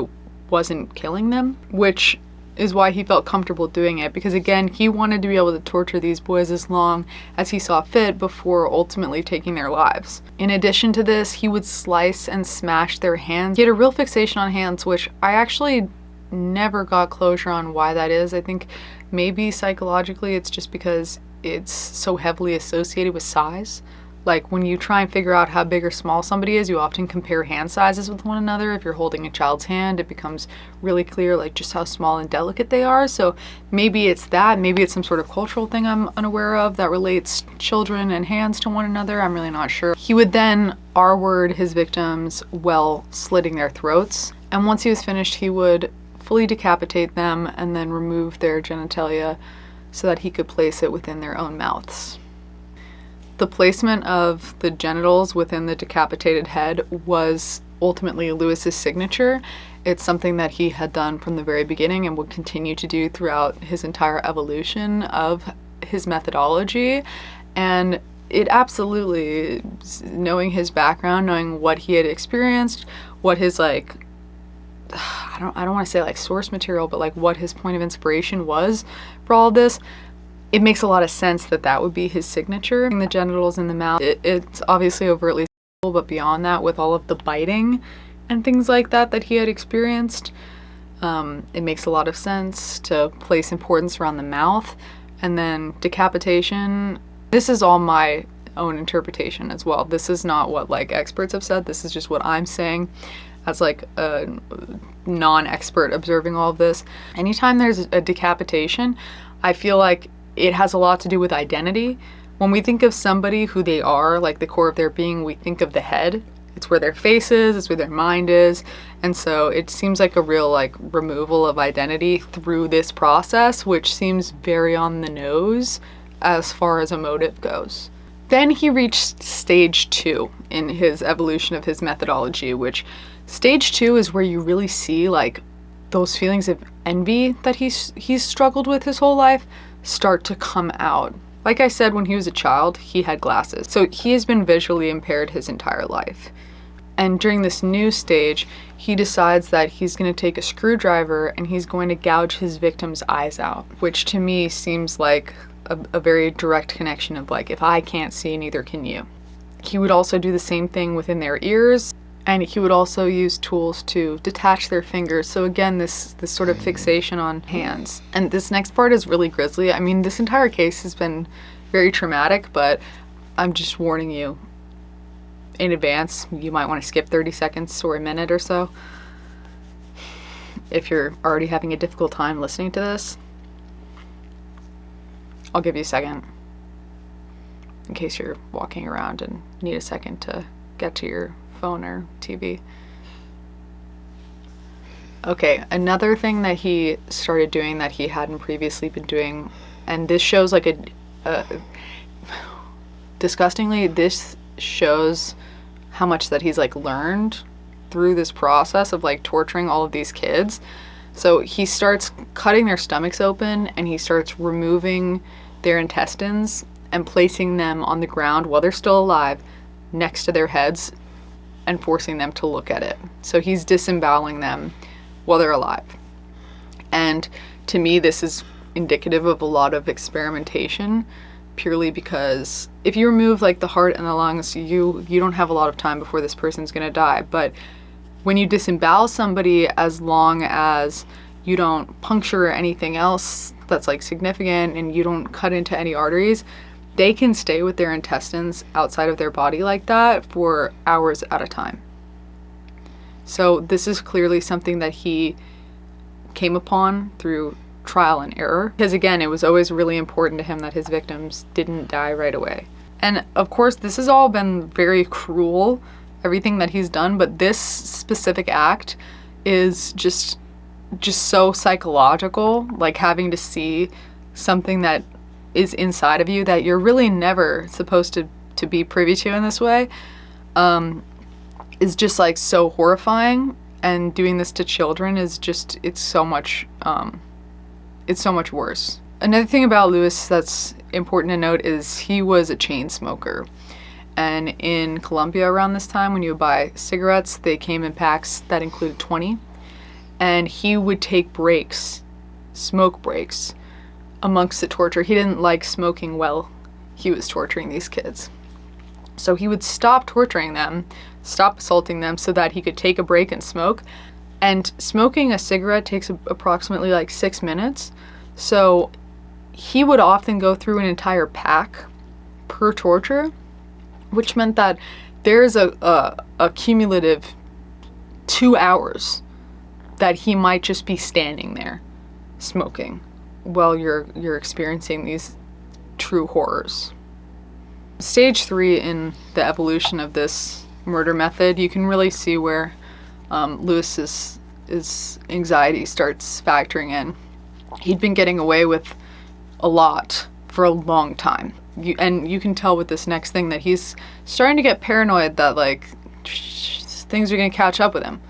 wasn't killing them, which is why he felt comfortable doing it, because again, he wanted to be able to torture these boys as long as he saw fit before ultimately taking their lives. In addition to this, he would slice and smash their hands. He had a real fixation on hands, which I actually never got closure on why that is. I think maybe psychologically it's just because it's so heavily associated with size. Like when you try and figure out how big or small somebody is, you often compare hand sizes with one another. If you're holding a child's hand, it becomes really clear like just how small and delicate they are. So maybe it's that, maybe it's some sort of cultural thing I'm unaware of that relates children and hands to one another. I'm really not sure. He would then R-word his victims while slitting their throats. And once he was finished, he would fully decapitate them and then remove their genitalia so that he could place it within their own mouths. The placement of the genitals within the decapitated head was ultimately Luis's signature. It's something that he had done from the very beginning and would continue to do throughout his entire evolution of his methodology. And it absolutely, knowing his background, knowing what he had experienced, what his like, I don't want to say like source material, but like what his point of inspiration was for all of this, it makes a lot of sense that that would be his signature. The genitals in the mouth, it's obviously overtly sexual, but beyond that, with all of the biting and things like that that he had experienced, it makes a lot of sense to place importance around the mouth. And then decapitation, this is all my own interpretation as well. This is not what like experts have said. This is just what I'm saying as like a non-expert observing all of this. Anytime there's a decapitation, I feel like it has a lot to do with identity. When we think of somebody, who they are, like the core of their being, we think of the head. It's where their face is, it's where their mind is. And so it seems like a real like removal of identity through this process, which seems very on the nose as far as a motive goes. Then he reached stage 2 in his evolution of his methodology, which stage 2 is where you really see like those feelings of envy that he's struggled with his whole life start to come out. Like I said, when he was a child, he had glasses. So he has been visually impaired his entire life. And during this new stage, he decides that he's going to take a screwdriver and he's going to gouge his victim's eyes out, which to me seems like a very direct connection of like, if I can't see, neither can you. He would also do the same thing within their ears. And he would also use tools to detach their fingers. So again, this sort of fixation on hands. And this next part is really grisly. I mean, this entire case has been very traumatic, but I'm just warning you in advance. You might want to skip 30 seconds or a minute or so if you're already having a difficult time listening to this. I'll give you a second in case you're walking around and need a second to get to your phone or TV. Okay, another thing that he started doing that he hadn't previously been doing, and this shows like disgustingly, this shows how much that he's like learned through this process of like torturing all of these kids. So he starts cutting their stomachs open and he starts removing their intestines and placing them on the ground while they're still alive next to their heads and forcing them to look at it. So he's disemboweling them while they're alive. And To me, this is indicative of a lot of experimentation, purely because if you remove like the heart and the lungs, you don't have a lot of time before this person's gonna die. But when you disembowel somebody, as long as you don't puncture anything else that's like significant and you don't cut into any arteries, they can stay with their intestines outside of their body like that for hours at a time. So this is clearly something that he came upon through trial and error, because again, it was always really important to him that his victims didn't die right away. And of course, this has all been very cruel, everything that he's done, but this specific act is just so psychological, like having to see something that is inside of you that you're really never supposed to be privy to in this way, is just like so horrifying. And doing this to children is just, it's so much worse. Another thing about Luis that's important to note is he was a chain smoker. And in Colombia around this time, when you would buy cigarettes, they came in packs that included 20. And he would take breaks, smoke breaks, amongst the torture. He didn't like smoking while he was torturing these kids. So he would stop torturing them, stop assaulting them so that he could take a break and smoke. And smoking a cigarette takes approximately like 6 minutes. So he would often go through an entire pack per torture, which meant that there's a cumulative 2 hours that he might just be standing there smoking while you're experiencing these true horrors. Stage 3 in the evolution of this murder method, you can really see where Luis's anxiety starts factoring in. He'd been getting away with a lot for a long time. And you can tell with this next thing that he's starting to get paranoid that like things are gonna catch up with him.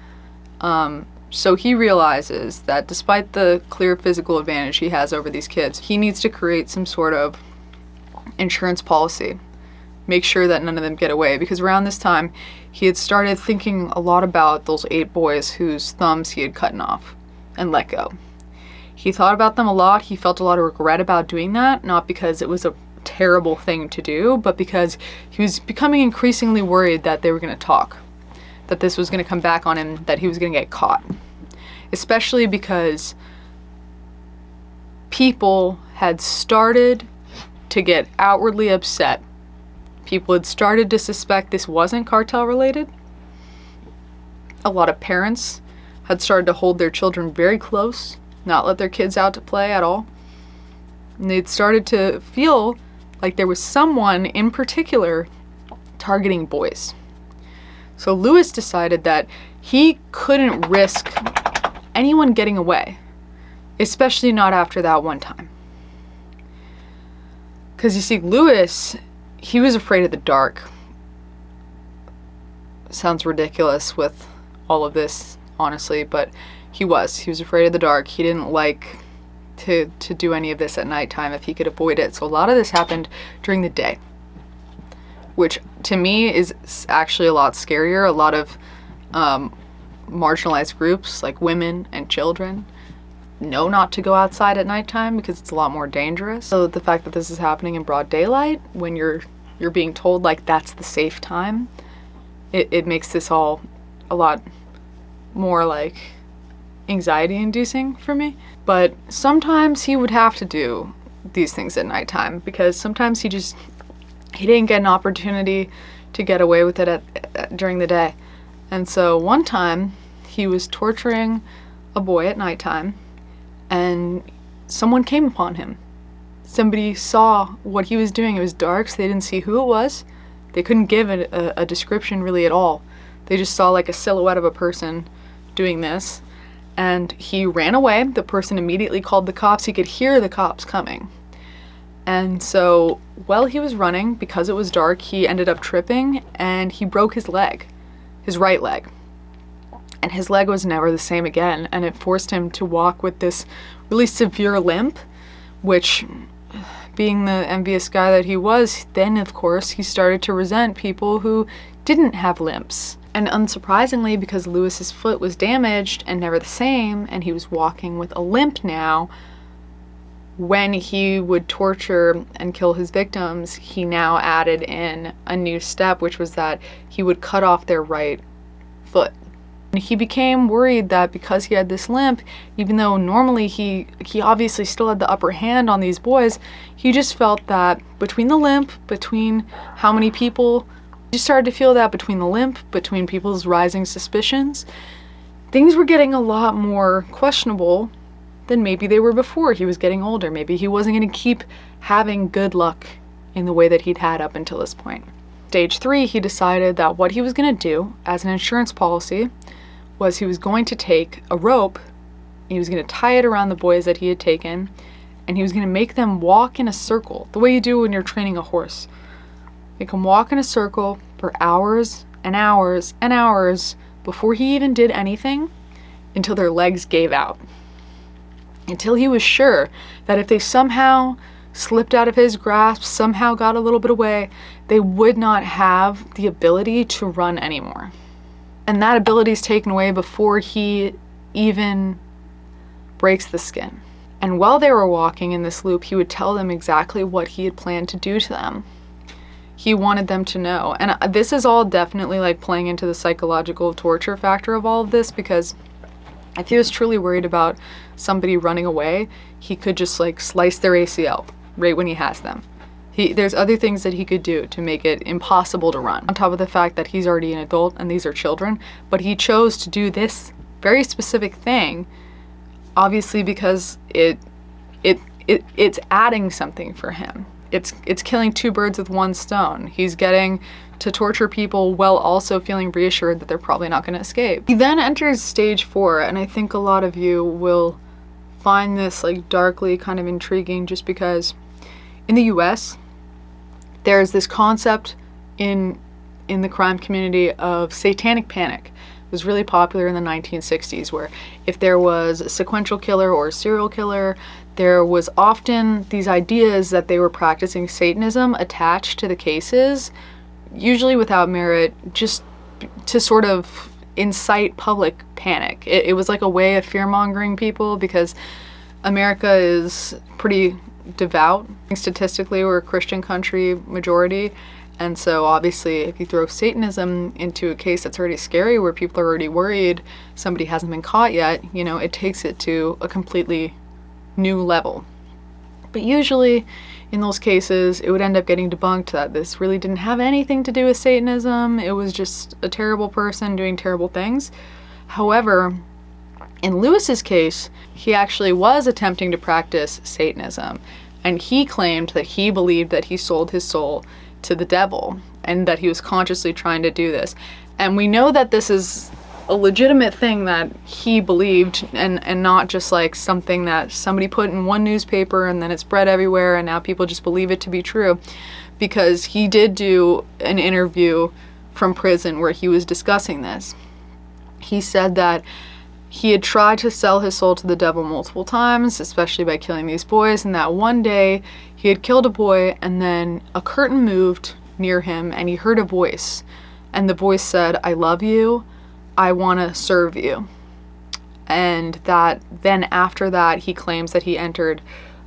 So he realizes that despite the clear physical advantage he has over these kids, he needs to create some sort of insurance policy. Make sure that none of them get away, because around this time he had started thinking a lot about those 8 boys whose thumbs he had cut off and let go. He thought about them a lot. He felt a lot of regret about doing that, not because it was a terrible thing to do, but because he was becoming increasingly worried that they were going to talk, that this was going to come back on him, that he was going to get caught. Especially because people had started to get outwardly upset. People had started to suspect this wasn't cartel related. A lot of parents had started to hold their children very close, not let their kids out to play at all. And they'd started to feel like there was someone in particular targeting boys. So Luis decided that he couldn't risk anyone getting away, especially not after that one time. Because you see, Luis, he was afraid of the dark. Sounds ridiculous with all of this, honestly, but he was afraid of the dark. He didn't like to do any of this at nighttime if he could avoid it. So a lot of this happened during the day, which to me is actually a lot scarier. A lot of marginalized groups like women and children know not to go outside at nighttime because it's a lot more dangerous. So the fact that this is happening in broad daylight, when you're being told like that's the safe time, it makes this all a lot more like anxiety inducing for me. But sometimes he would have to do these things at nighttime because sometimes he didn't get an opportunity to get away with it during the day. And so one time he was torturing a boy at nighttime and someone came upon him. Somebody saw what he was doing. It was dark, so they didn't see who it was. They couldn't give a description really at all. They just saw like a silhouette of a person doing this. And he ran away. The person immediately called the cops. He could hear the cops coming. And so while he was running, because it was dark, he ended up tripping and he broke his leg, his right leg. And his leg was never the same again. And it forced him to walk with this really severe limp, which, being the envious guy that he was, then of course he started to resent people who didn't have limps. And unsurprisingly, because Luis's foot was damaged and never the same, and he was walking with a limp now, when he would torture and kill his victims, he now added in a new step, which was that he would cut off their right foot. And he became worried that because he had this limp, even though normally he obviously still had the upper hand on these boys, he just felt that between the limp, between how many people, he started to feel that between the limp, between people's rising suspicions, things were getting a lot more questionable than maybe they were before. He was getting older. Maybe he wasn't going to keep having good luck in the way that he'd had up until this point. Stage 3, he decided that what he was going to do as an insurance policy was he was going to take a rope, he was going to tie it around the boys that he had taken, and he was going to make them walk in a circle, the way you do when you're training a horse. Make them walk in a circle for hours and hours and hours before he even did anything, until their legs gave out. Until he was sure that if they somehow slipped out of his grasp, somehow got a little bit away, they would not have the ability to run anymore. And that ability is taken away before he even breaks the skin. And while they were walking in this loop, he would tell them exactly what he had planned to do to them. He wanted them to know. And this is all definitely like playing into the psychological torture factor of all of this, because if he was truly worried about somebody running away, he could just like slice their ACL right when he has them. There's other things that he could do to make it impossible to run, on top of the fact that he's already an adult and these are children. But he chose to do this very specific thing, obviously because it's adding something for him. It's killing two birds with one stone. He's getting to torture people while also feeling reassured that they're probably not going to escape. He then enters stage 4, and I think a lot of you will find this like darkly kind of intriguing, just because in the US there's this concept in the crime community of satanic panic. It was really popular in the 1960s, where if there was a sequential killer or a serial killer, there was often these ideas that they were practicing Satanism attached to the cases, usually without merit, just to sort of incite public panic. It was like a way of fear-mongering people, because America is pretty devout. Statistically, we're a Christian country majority, and so obviously if you throw Satanism into a case that's already scary, where people are already worried somebody hasn't been caught yet, you know, it takes it to a completely new level. But usually in those cases, it would end up getting debunked that this really didn't have anything to do with Satanism. It was just a terrible person doing terrible things. However, in Luis's case, he actually was attempting to practice Satanism, and he claimed that he believed that he sold his soul to the devil and that he was consciously trying to do this. And we know that this is a legitimate thing that he believed, and not just like something that somebody put in one newspaper and then it spread everywhere and now people just believe it to be true, because he did do an interview from prison where he was discussing this. He said that he had tried to sell his soul to the devil multiple times, especially by killing these boys, and that one day he had killed a boy and then a curtain moved near him and he heard a voice, and the voice said, "I love you, I want to serve you." And that then after that, he claims that he entered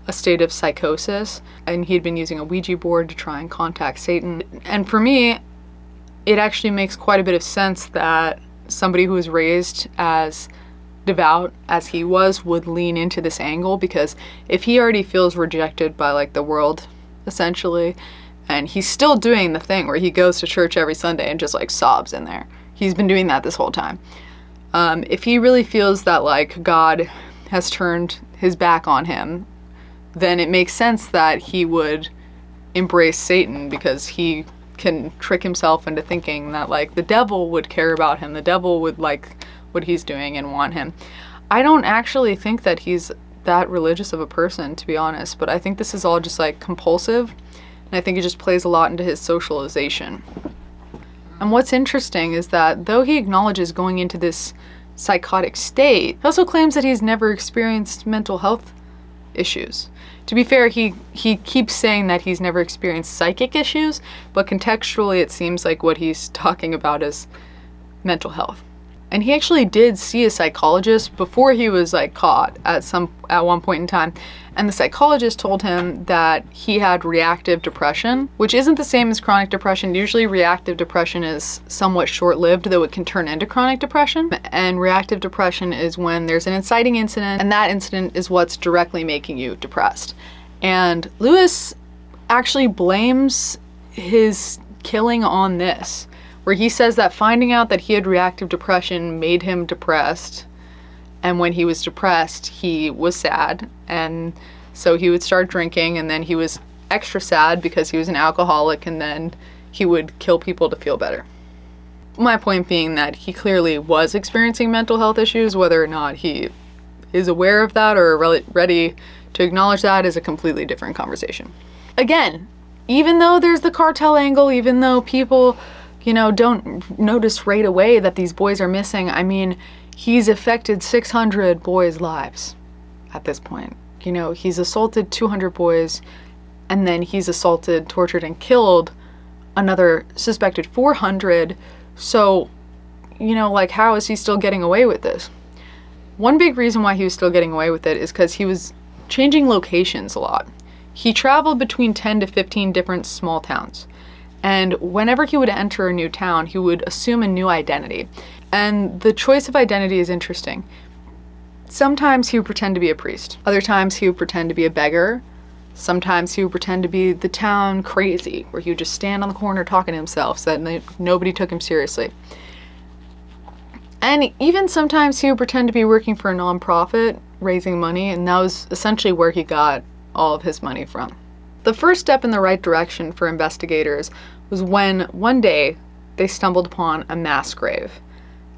a state of psychosis, and he'd been using a Ouija board to try and contact Satan. And for me, it actually makes quite a bit of sense that somebody who was raised as devout as he was would lean into this angle, because if he already feels rejected by like the world essentially, and he's still doing the thing where he goes to church every Sunday and just like sobs in there, he's been doing that this whole time. If he really feels that like God has turned his back on him, then it makes sense that he would embrace Satan, because he can trick himself into thinking that like the devil would care about him, the devil would like what he's doing and want him. I don't actually think that he's that religious of a person, to be honest, but I think this is all just like compulsive, and I think it just plays a lot into his socialization. And what's interesting is that though he acknowledges going into this psychotic state, he also claims that he's never experienced mental health issues. To be fair, he keeps saying that he's never experienced psychic issues, but contextually it seems like what he's talking about is mental health. And he actually did see a psychologist before he was like caught at one point in time. And the psychologist told him that he had reactive depression, which isn't the same as chronic depression. Usually reactive depression is somewhat short-lived, though it can turn into chronic depression. And reactive depression is when there's an inciting incident, and that incident is what's directly making you depressed. And Luis actually blames his killing on this, where he says that finding out that he had reactive depression made him depressed, and when he was depressed, he was sad, and so he would start drinking, and then he was extra sad because he was an alcoholic, and then he would kill people to feel better. My point being that he clearly was experiencing mental health issues. Whether or not he is aware of that or ready to acknowledge that is a completely different conversation. Again, even though there's the cartel angle, even though people, you know, don't notice right away that these boys are missing, I mean, he's affected 600 boys' lives at this point. You know, he's assaulted 200 boys, and then he's assaulted, tortured, and killed another suspected 400. So, you know, like, how is he still getting away with this? One big reason why he was still getting away with it is because he was changing locations a lot. He traveled between 10 to 15 different small towns. And whenever he would enter a new town, he would assume a new identity. And the choice of identity is interesting. Sometimes he would pretend to be a priest. Other times he would pretend to be a beggar. Sometimes he would pretend to be the town crazy, where he would just stand on the corner talking to himself so that nobody took him seriously. And even sometimes he would pretend to be working for a nonprofit, raising money, and that was essentially where he got all of his money from. The first step in the right direction for investigators was when one day they stumbled upon a mass grave.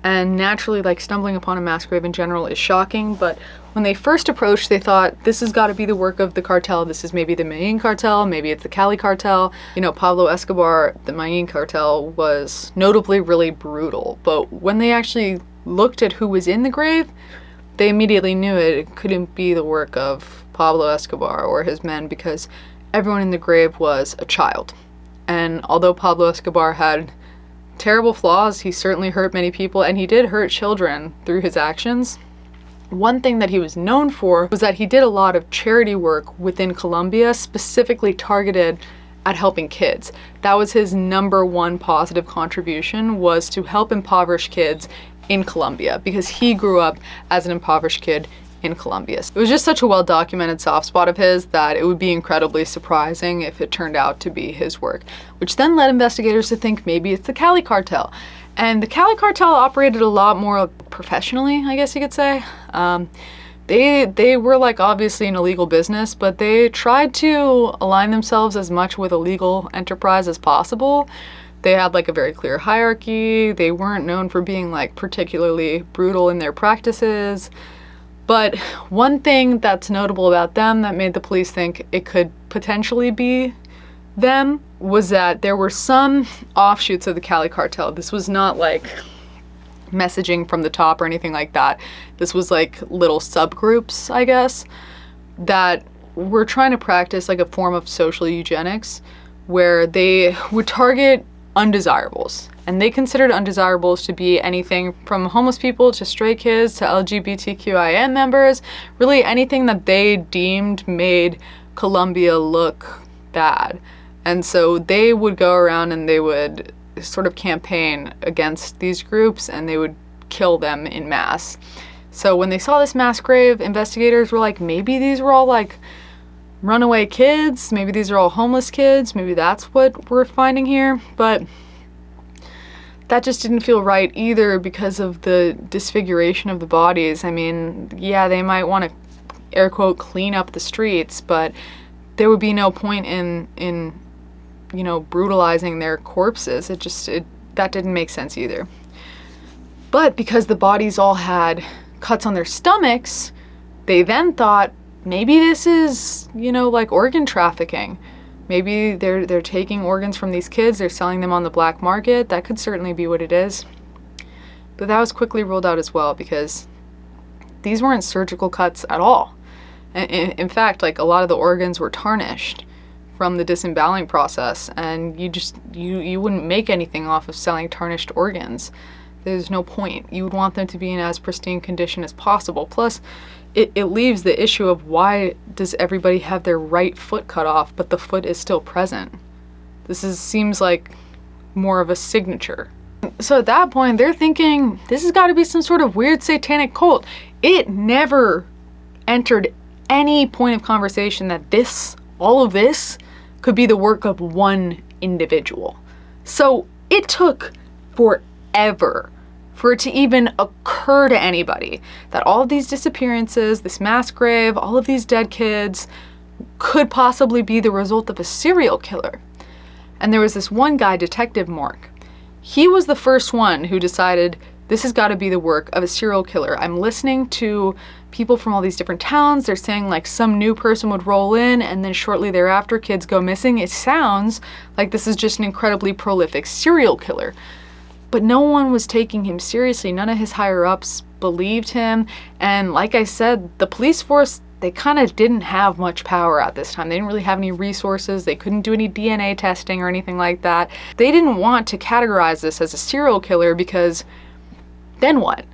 And naturally, like, stumbling upon a mass grave in general is shocking, but when they first approached, they thought, this has got to be the work of the cartel. This is maybe the Medellin cartel, maybe it's the Cali cartel. You know, Pablo Escobar, the Medellin cartel, was notably really brutal. But when they actually looked at who was in the grave, they immediately knew it couldn't be the work of Pablo Escobar or his men, because everyone in the grave was a child. And although Pablo Escobar had terrible flaws, he certainly hurt many people, and he did hurt children through his actions. One thing that he was known for was that he did a lot of charity work within Colombia, specifically targeted at helping kids. That was his number one positive contribution, was to help impoverished kids in Colombia, because he grew up as an impoverished kid in Colombia. It was just such a well-documented soft spot of his that it would be incredibly surprising if it turned out to be his work, which then led investigators to think maybe it's the Cali cartel. And the Cali cartel operated a lot more professionally, I guess you could say. They were, like, obviously an illegal business, but they tried to align themselves as much with a legal enterprise as possible. They had, like, a very clear hierarchy. They weren't known for being, like, particularly brutal in their practices. But one thing that's notable about them that made the police think it could potentially be them was that there were some offshoots of the Cali cartel. This was not like messaging from the top or anything like that. This was like little subgroups, I guess, that were trying to practice like a form of social eugenics, where they would target undesirables. And they considered undesirables to be anything from homeless people to stray kids to LGBTQIA members, really anything that they deemed made Colombia look bad. And so they would go around and they would sort of campaign against these groups, and they would kill them in mass. So when they saw this mass grave, investigators were like, maybe these were all like runaway kids, maybe these are all homeless kids, maybe that's what we're finding here. But that just didn't feel right either because of the disfiguration of the bodies. I mean, yeah, they might want to, air quote, clean up the streets, but there would be no point in you know, brutalizing their corpses. That didn't make sense either. But because the bodies all had cuts on their stomachs, they then thought, maybe this is, you know, like organ trafficking. Maybe they're taking organs from these kids, they're selling them on the black market. That could certainly be what it is. But that was quickly ruled out as well, because these weren't surgical cuts at all. In fact, like, a lot of the organs were tarnished from the disemboweling process, and you wouldn't make anything off of selling tarnished organs. There's no point. You would want them to be in as pristine condition as possible. Plus, it leaves the issue of why does everybody have their right foot cut off, but the foot is still present? Seems like more of a signature. So at that point, they're thinking, this has got to be some sort of weird satanic cult. It never entered any point of conversation that all of this could be the work of one individual. So it took forever for it to even occur to anybody that all of these disappearances, this mass grave, all of these dead kids could possibly be the result of a serial killer. And there was this one guy, Detective Mark. He was the first one who decided this has got to be the work of a serial killer. I'm listening to people from all these different towns. They're saying like some new person would roll in and then shortly thereafter kids go missing. It sounds like this is just an incredibly prolific serial killer. But no one was taking him seriously. None of his higher ups believed him. And like I said, the police force, they kind of didn't have much power at this time. They didn't really have any resources. They couldn't do any DNA testing or anything like that. They didn't want to categorize this as a serial killer because then what?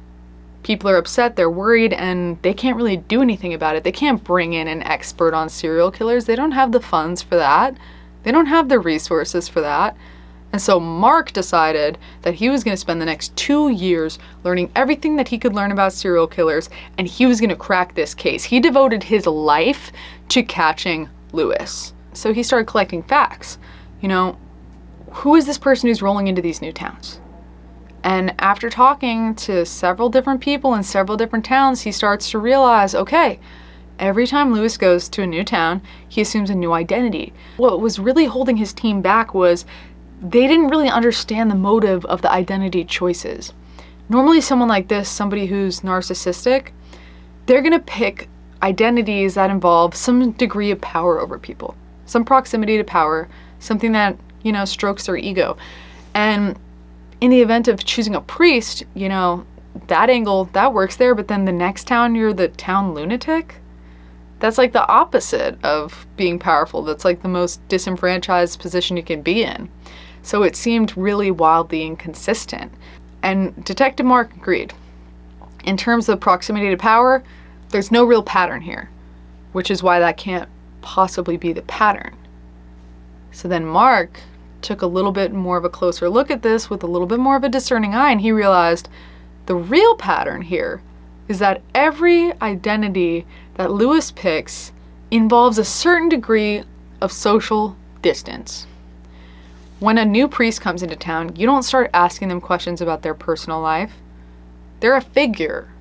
People are upset, they're worried, and they can't really do anything about it. They can't bring in an expert on serial killers. They don't have the funds for that. They don't have the resources for that. And so Mark decided that he was going to spend the next 2 years learning everything that he could learn about serial killers, and he was going to crack this case. He devoted his life to catching Luis. So he started collecting facts. You know, who is this person who's rolling into these new towns? And after talking to several different people in several different towns, he starts to realize, okay, every time Luis goes to a new town, he assumes a new identity. What was really holding his team back was they didn't really understand the motive of the identity choices. Normally someone like this, somebody who's narcissistic, they're gonna pick identities that involve some degree of power over people, some proximity to power, something that, you know, strokes their ego. And in the event of choosing a priest, you know, that angle, that works there, but then the next town, you're the town lunatic? That's like the opposite of being powerful. That's like the most disenfranchised position you can be in. So it seemed really wildly inconsistent. And Detective Mark agreed. In terms of proximity to power, there's no real pattern here, which is why that can't possibly be the pattern. So then Mark took a little bit more of a closer look at this with a little bit more of a discerning eye, and he realized the real pattern here is that every identity that Luis picks involves a certain degree of social distance. When a new priest comes into town, you don't start asking them questions about their personal life. They're a figure.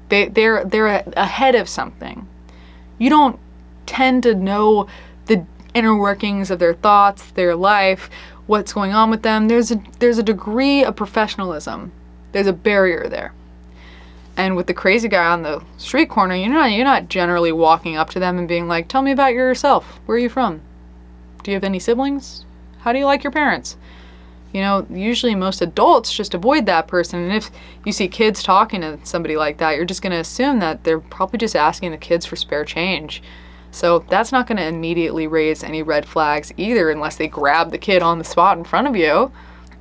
They're a head of something. You don't tend to know the inner workings of their thoughts, their life, what's going on with them. There's a degree of professionalism. There's a barrier there. And with the crazy guy on the street corner, you're not generally walking up to them and being like, tell me about yourself. Where are you from? Do you have any siblings? How do you like your parents? You know, usually most adults just avoid that person. And if you see kids talking to somebody like that, you're just going to assume that they're probably just asking the kids for spare change. So that's not going to immediately raise any red flags either, unless they grab the kid on the spot in front of you.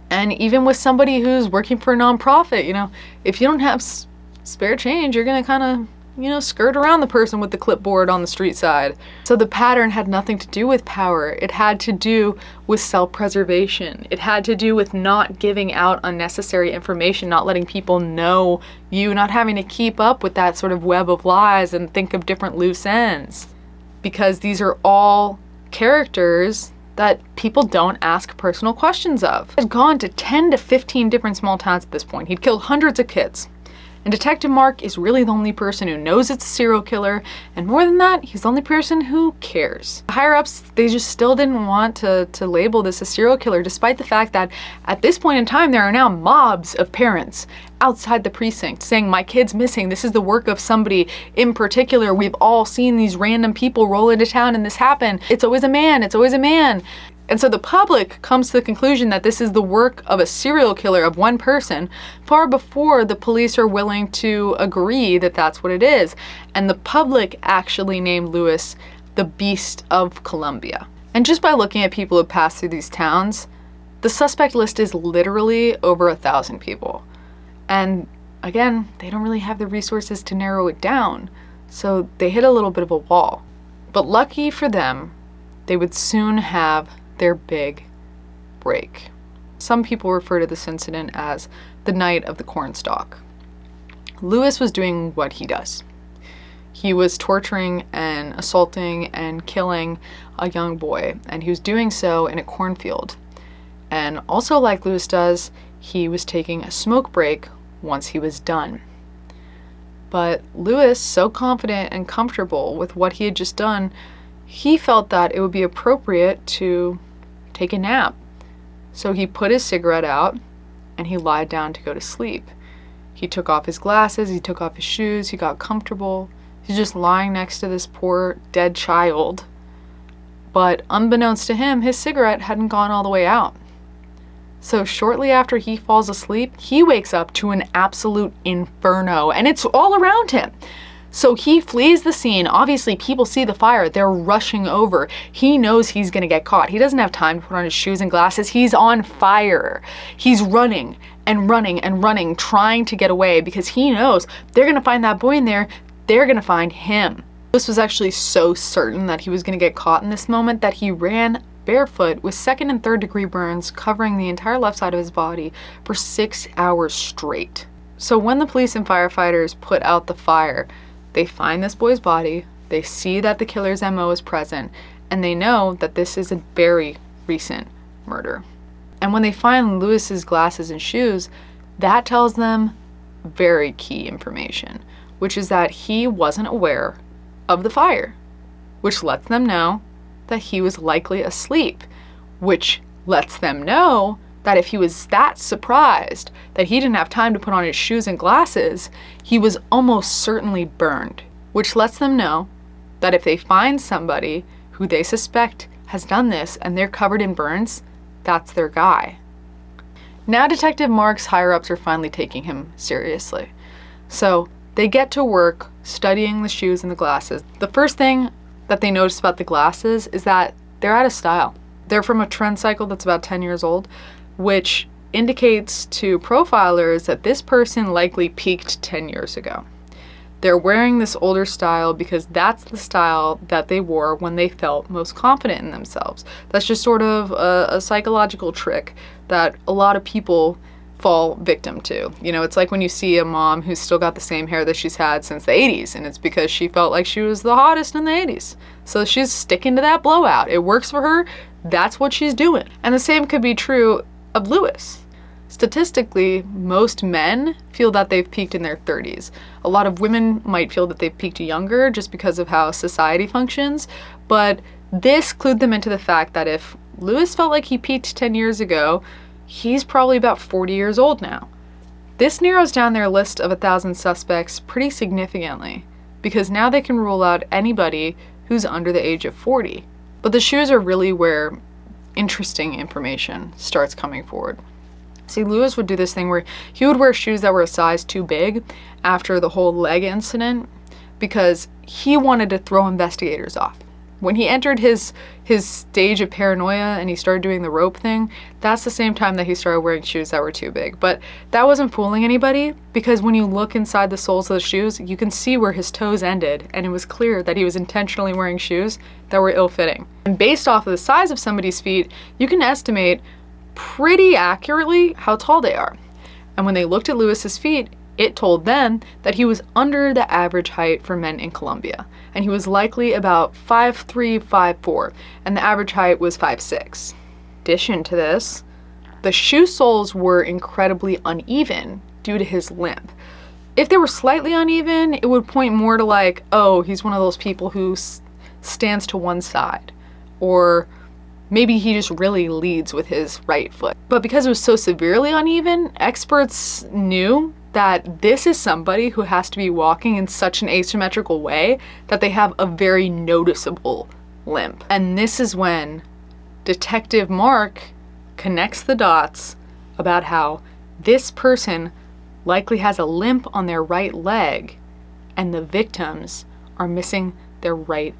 And even with somebody who's working for a nonprofit, you know, if you don't have spare change, you're going to kind of, you know, skirt around the person with the clipboard on the street side. So the pattern had nothing to do with power. It had to do with self-preservation. It had to do with not giving out unnecessary information, not letting people know you, not having to keep up with that sort of web of lies and think of different loose ends. Because these are all characters that people don't ask personal questions of. He'd gone to 10 to 15 different small towns at this point. He'd killed hundreds of kids. And Detective Mark is really the only person who knows it's a serial killer, and more than that, he's the only person who cares. The higher-ups, they just still didn't want to label this a serial killer, despite the fact that at this point in time, there are now mobs of parents outside the precinct saying, my kid's missing, this is the work of somebody in particular, we've all seen these random people roll into town and this happen, it's always a man, it's always a man. And so the public comes to the conclusion that this is the work of a serial killer, of one person, far before the police are willing to agree that that's what it is. And the public actually named Luis the Beast of Colombia. And just by looking at people who pass through these towns, the suspect list is literally over 1,000 people. And again, they don't really have the resources to narrow it down, so they hit a little bit of a wall. But lucky for them, they would soon have their big break. Some people refer to this incident as the night of the cornstalk. Luis was doing what he does. He was torturing and assaulting and killing a young boy, and he was doing so in a cornfield. And also, like Luis does, he was taking a smoke break once he was done. But Luis, so confident and comfortable with what he had just done, he felt that it would be appropriate to take a nap. So he put his cigarette out and he lied down to go to sleep. He took off his glasses, he took off his shoes, he got comfortable. He's just lying next to this poor dead child. But unbeknownst to him, his cigarette hadn't gone all the way out. So shortly after he falls asleep, he wakes up to an absolute inferno, and it's all around him. So he flees the scene. Obviously, people see the fire. They're rushing over. He knows he's going to get caught. He doesn't have time to put on his shoes and glasses. He's on fire. He's running and running and running, trying to get away because he knows they're going to find that boy in there. They're going to find him. This was actually so certain that he was going to get caught in this moment that he ran barefoot with 2nd and 3rd degree burns covering the entire left side of his body for 6 hours straight. So when the police and firefighters put out the fire, they find this boy's body, they see that the killer's MO is present, and they know that this is a very recent murder. And when they find Luis's glasses and shoes, that tells them very key information, which is that he wasn't aware of the fire, which lets them know that he was likely asleep, which lets them know that if he was that surprised that he didn't have time to put on his shoes and glasses, he was almost certainly burned, which lets them know that if they find somebody who they suspect has done this and they're covered in burns, that's their guy. Now Detective Mark's higher-ups are finally taking him seriously. So they get to work studying the shoes and the glasses. The first thing that they notice about the glasses is that they're out of style. They're from a trend cycle that's about 10 years old, which indicates to profilers that this person likely peaked 10 years ago. They're wearing this older style because that's the style that they wore when they felt most confident in themselves. That's just sort of a psychological trick that a lot of people fall victim to. You know, it's like when you see a mom who's still got the same hair that she's had since the 80s, and it's because she felt like she was the hottest in the 80s. So she's sticking to that blowout. It works for her. That's what she's doing. And the same could be true of Luis. Statistically, most men feel that they've peaked in their 30s. A lot of women might feel that they've peaked younger just because of how society functions, but this clued them into the fact that if Luis felt like he peaked 10 years ago, he's probably about 40 years old now. This narrows down their list of 1,000 suspects pretty significantly, because now they can rule out anybody who's under the age of 40. But the shoes are really where interesting information starts coming forward. See, Luis would do this thing where he would wear shoes that were a size too big after the whole leg incident because he wanted to throw investigators off. When he entered his stage of paranoia and he started doing the rope thing, that's the same time that he started wearing shoes that were too big. But that wasn't fooling anybody because when you look inside the soles of the shoes, you can see where his toes ended, and it was clear that he was intentionally wearing shoes that were ill-fitting. And based off of the size of somebody's feet, you can estimate pretty accurately how tall they are. And when they looked at Luis's feet, it told them that he was under the average height for men in Colombia, and he was likely about 5'3", 5'4", and the average height was 5'6". In addition to this, the shoe soles were incredibly uneven due to his limp. If they were slightly uneven, it would point more to like, oh, he's one of those people who stands to one side, or maybe he just really leads with his right foot. But because it was so severely uneven, experts knew that this is somebody who has to be walking in such an asymmetrical way that they have a very noticeable limp. And this is when Detective Mark connects the dots about how this person likely has a limp on their right leg and the victims are missing their right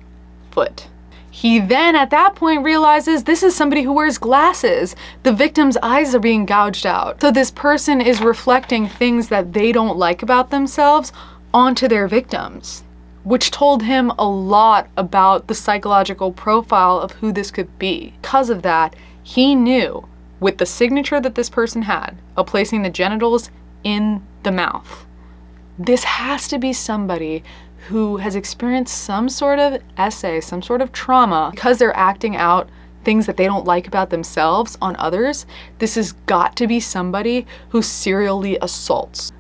foot. He then at that point realizes this is somebody who wears glasses. The victim's eyes are being gouged out. So this person is reflecting things that they don't like about themselves onto their victims, which told him a lot about the psychological profile of who this could be. Because of that, he knew with the signature that this person had of placing the genitals in the mouth, this has to be somebody who has experienced some sort of essay, some sort of trauma, because they're acting out things that they don't like about themselves on others. This has got to be somebody who serially assaults.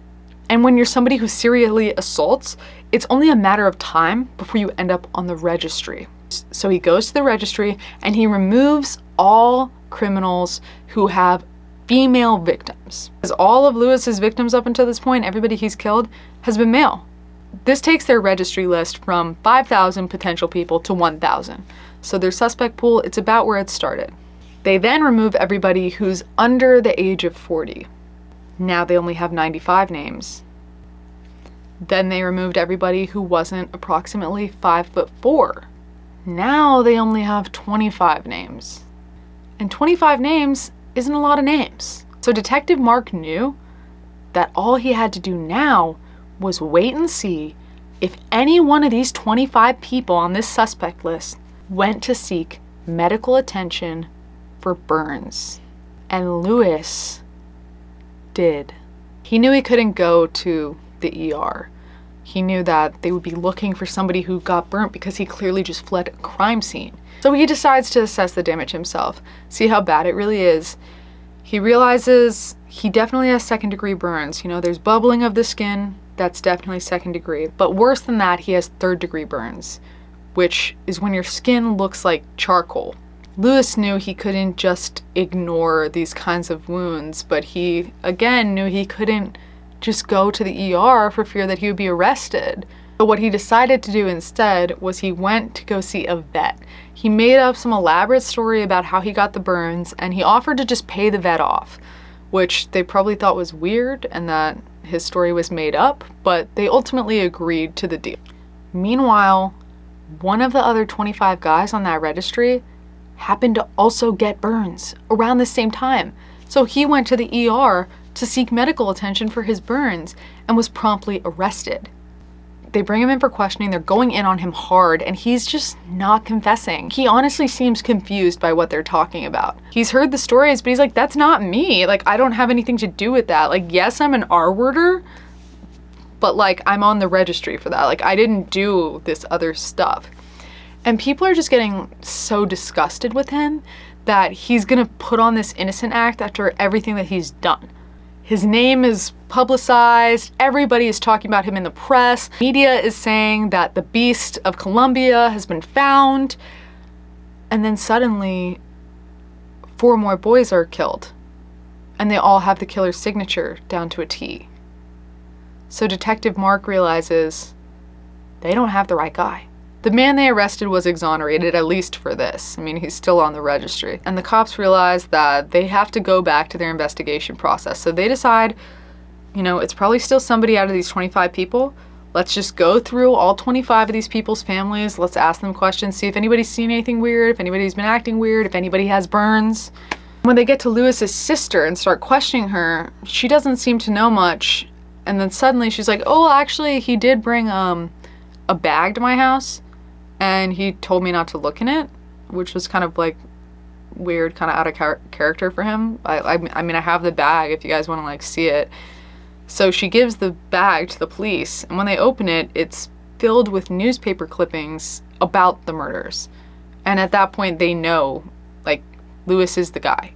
And when you're somebody who serially assaults, it's only a matter of time before you end up on the registry. So he goes to the registry and he removes all criminals who have female victims. Because all of Lewis's victims up until this point, everybody he's killed, has been male. This takes their registry list from 5,000 potential people to 1,000. So their suspect pool, it's about where it started. They then remove everybody who's under the age of 40. Now they only have 95 names. Then they removed everybody who wasn't approximately 5'4". Now they only have 25 names. And 25 names isn't a lot of names. So Detective Mark knew that all he had to do now was wait and see if any one of these 25 people on this suspect list went to seek medical attention for burns. And Lewis did. He knew he couldn't go to the ER. He knew that they would be looking for somebody who got burnt because he clearly just fled a crime scene. So he decides to assess the damage himself, see how bad it really is. He realizes he definitely has second-degree burns. You know, there's bubbling of the skin, that's definitely second degree. But worse than that, he has third-degree burns, which is when your skin looks like charcoal. Lewis knew he couldn't just ignore these kinds of wounds, but he, again, knew he couldn't just go to the ER for fear that he would be arrested. But what he decided to do instead was he went to go see a vet. He made up some elaborate story about how he got the burns, and he offered to just pay the vet off, which they probably thought was weird and that his story was made up, but they ultimately agreed to the deal. Meanwhile, one of the other 25 guys on that registry happened to also get burns around the same time. So he went to the ER to seek medical attention for his burns and was promptly arrested. They bring him in for questioning, they're going in on him hard, and he's just not confessing. He honestly seems confused by what they're talking about. He's heard the stories, but he's like, that's not me. Like, I don't have anything to do with that. Like, yes, I'm an R-worder, but like, I'm on the registry for that. Like, I didn't do this other stuff. And people are just getting so disgusted with him that he's gonna put on this innocent act after everything that he's done. His name is publicized, everybody is talking about him in the press. Media is saying that the beast of Colombia has been found. And then suddenly, 4 more boys are killed. And they all have the killer's signature down to a T. So Detective Mark realizes they don't have the right guy. The man they arrested was exonerated, at least for this. I mean, he's still on the registry. And the cops realize that they have to go back to their investigation process. So they decide, you know, it's probably still somebody out of these 25 people. Let's just go through all 25 of these people's families. Let's ask them questions, see if anybody's seen anything weird, if anybody's been acting weird, if anybody has burns. When they get to Lewis's sister and start questioning her, she doesn't seem to know much. And then suddenly she's like, oh, actually, he did bring a bag to my house. And he told me not to look in it, which was kind of like weird, kind of out of character for him. I mean, I have the bag if you guys want to like see it. So she gives the bag to the police, and when they open it, it's filled with newspaper clippings about the murders. And at that point, they know, like, Lewis is the guy.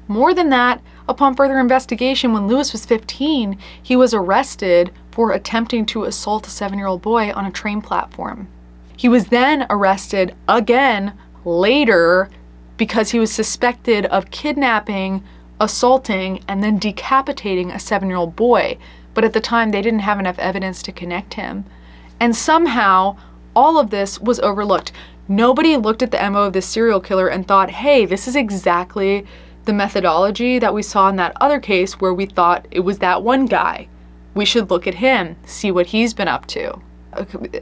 More than that, upon further investigation, when Lewis was 15, he was arrested for attempting to assault a 7-year-old boy on a train platform. He was then arrested again later because he was suspected of kidnapping, assaulting, and then decapitating a 7-year-old boy. But at the time, they didn't have enough evidence to connect him. And somehow, all of this was overlooked. Nobody looked at the MO of this serial killer and thought, hey, this is exactly the methodology that we saw in that other case where we thought it was that one guy. We should look at him, see what he's been up to.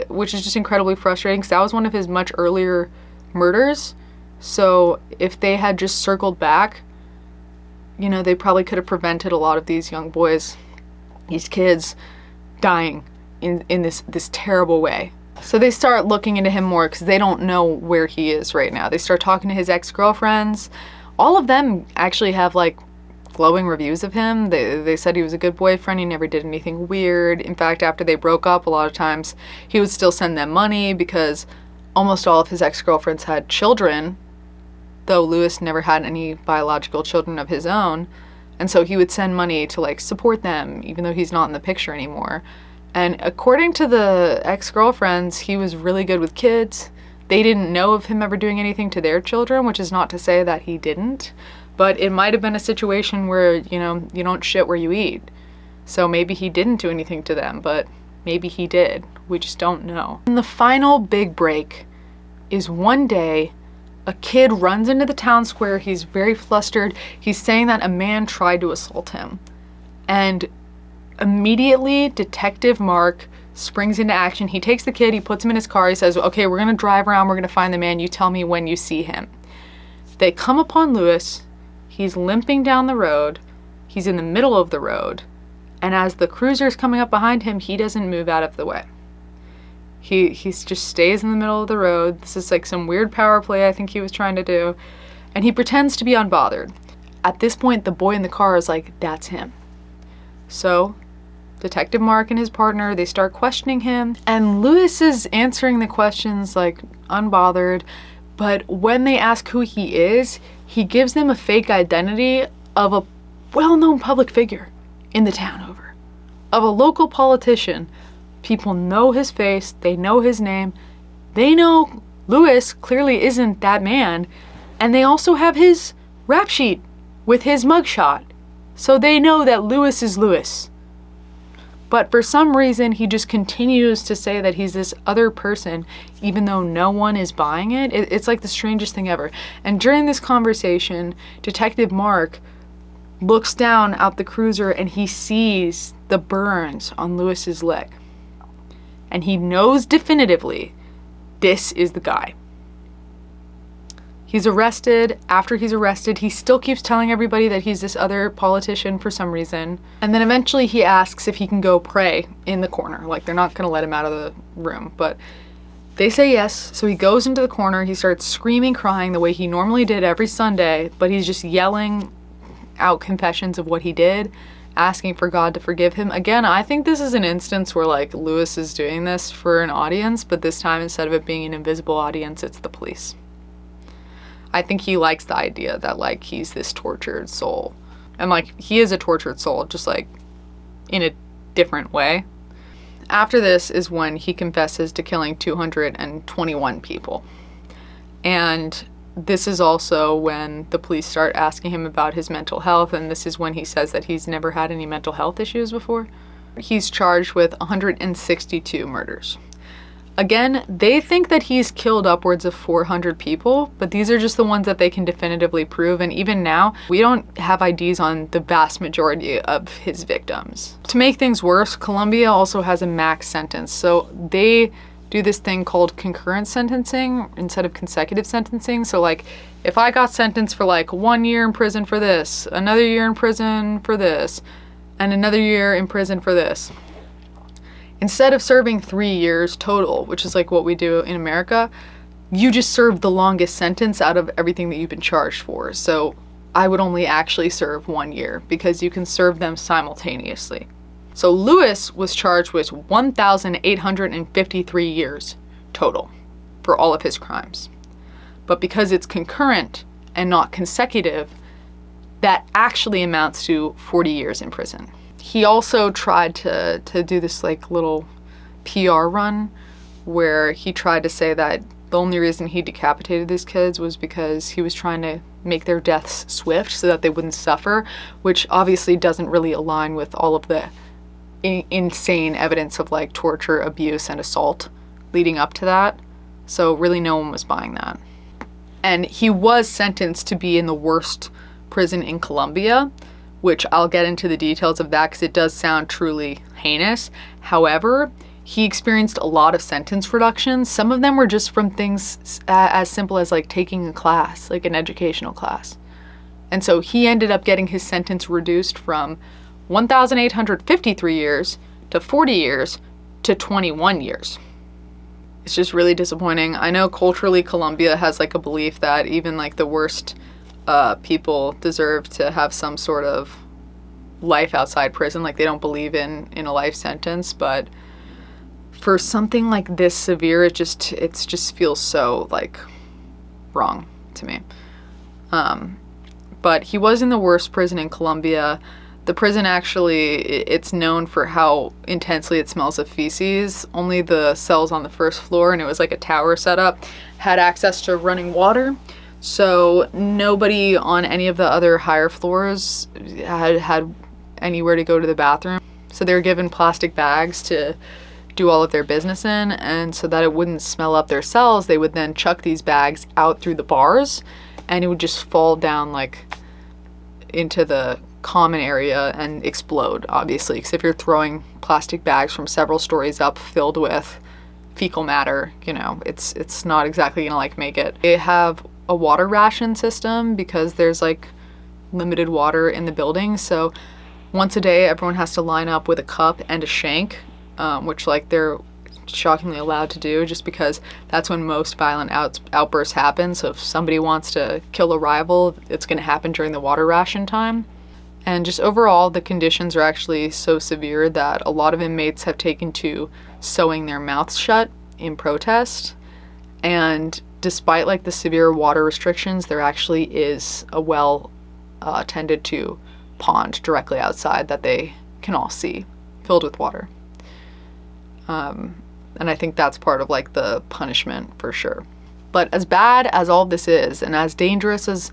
Which is just incredibly frustrating because that was one of his much earlier murders. So if they had just circled back, you know, they probably could have prevented a lot of these young boys, these kids, dying in this terrible way. So they start looking into him more because they don't know where he is right now. They start talking to his ex-girlfriends. All of them actually have like glowing reviews of him. They said he was a good boyfriend. He never did anything weird. In fact, after they broke up, a lot of times he would still send them money because almost all of his ex-girlfriends had children, though Luis never had any biological children of his own. And so he would send money to like support them, even though he's not in the picture anymore. And according to the ex-girlfriends, he was really good with kids. They didn't know of him ever doing anything to their children, which is not to say that he didn't. But it might have been a situation where, you know, you don't shit where you eat. So maybe he didn't do anything to them, but maybe he did. We just don't know. And the final big break is one day, a kid runs into the town square. He's very flustered. He's saying that a man tried to assault him. And immediately, Detective Mark springs into action. He takes the kid, he puts him in his car. He says, okay, we're gonna drive around. We're gonna find the man. You tell me when you see him. They come upon Luis. He's limping down the road. He's in the middle of the road. And as the cruiser's coming up behind him, he doesn't move out of the way. He just stays in the middle of the road. This is like some weird power play I think he was trying to do. And he pretends to be unbothered. At this point, the boy in the car is like, that's him. So Detective Mark and his partner, they start questioning him. And Luis is answering the questions like unbothered. But when they ask who he is, he gives them a fake identity of a well-known public figure in the town over. Of a local politician. People know his face, they know his name, they know Luis clearly isn't that man, and they also have his rap sheet with his mugshot, so they know that Luis is Luis. But for some reason, he just continues to say that he's this other person, even though no one is buying it. It's like the strangest thing ever. And during this conversation, Detective Mark looks down out the cruiser and he sees the burns on Luis's leg. And he knows definitively this is the guy. He's arrested. After he's arrested, he still keeps telling everybody that he's this other politician for some reason. And then eventually he asks if he can go pray in the corner. Like, they're not gonna let him out of the room, but they say yes. So he goes into the corner. He starts screaming, crying the way he normally did every Sunday, but he's just yelling out confessions of what he did, asking for God to forgive him. Again, I think this is an instance where like Luis is doing this for an audience, but this time instead of it being an invisible audience, it's the police. I think he likes the idea that like he's this tortured soul. And like he is a tortured soul, just like in a different way. After this is when he confesses to killing 221 people. And this is also when the police start asking him about his mental health, and this is when he says that he's never had any mental health issues before. He's charged with 162 murders. Again, they think that he's killed upwards of 400 people, but these are just the ones that they can definitively prove, and even now, we don't have IDs on the vast majority of his victims. To make things worse, Colombia also has a max sentence, so they do this thing called concurrent sentencing instead of consecutive sentencing. So like if I got sentenced for like 1 year in prison for this, another year in prison for this, and another year in prison for this, instead of serving 3 years total, which is like what we do in America, you just serve the longest sentence out of everything that you've been charged for. So I would only actually serve 1 year because you can serve them simultaneously. So Luis was charged with 1,853 years total for all of his crimes. But because it's concurrent and not consecutive, that actually amounts to 40 years in prison. He also tried to do this like little PR run where he tried to say that the only reason he decapitated these kids was because he was trying to make their deaths swift so that they wouldn't suffer, which obviously doesn't really align with all of the insane evidence of like torture, abuse, and assault leading up to that. So really no one was buying that. And he was sentenced to be in the worst prison in Colombia, which I'll get into the details of that because it does sound truly heinous. However, he experienced a lot of sentence reductions. Some of them were just from things as simple as like taking a class, like an educational class. And so he ended up getting his sentence reduced from 1,853 years to 40 years to 21 years. It's just really disappointing. I know culturally Colombia has like a belief that even like the worst people deserve to have some sort of life outside prison. Like they don't believe in a life sentence, but for something like this severe, it just feels so like wrong to me. But he was in the worst prison in Colombia. The prison actually, it's known for how intensely it smells of feces. Only the cells on the first floor, and it was like a tower setup, had access to running water. So nobody on any of the other higher floors had anywhere to go to the bathroom. So they were given plastic bags to do all of their business in, and so that it wouldn't smell up their cells, they would then chuck these bags out through the bars, and it would just fall down like into the common area and explode, obviously, because if you're throwing plastic bags from several stories up filled with fecal matter, you know, it's not exactly gonna like make it. They have a water ration system because there's like limited water in the building, so once a day everyone has to line up with a cup and a shank, which like they're shockingly allowed to do just because that's when most violent outbursts happen. So if somebody wants to kill a rival, it's going to happen during the water ration time. And just overall, the conditions are actually so severe that a lot of inmates have taken to sewing their mouths shut in protest. And despite like the severe water restrictions, there actually is a well tended to pond directly outside that they can all see, filled with water. And I think that's part of like the punishment for sure. But as bad as all of this is, and as dangerous as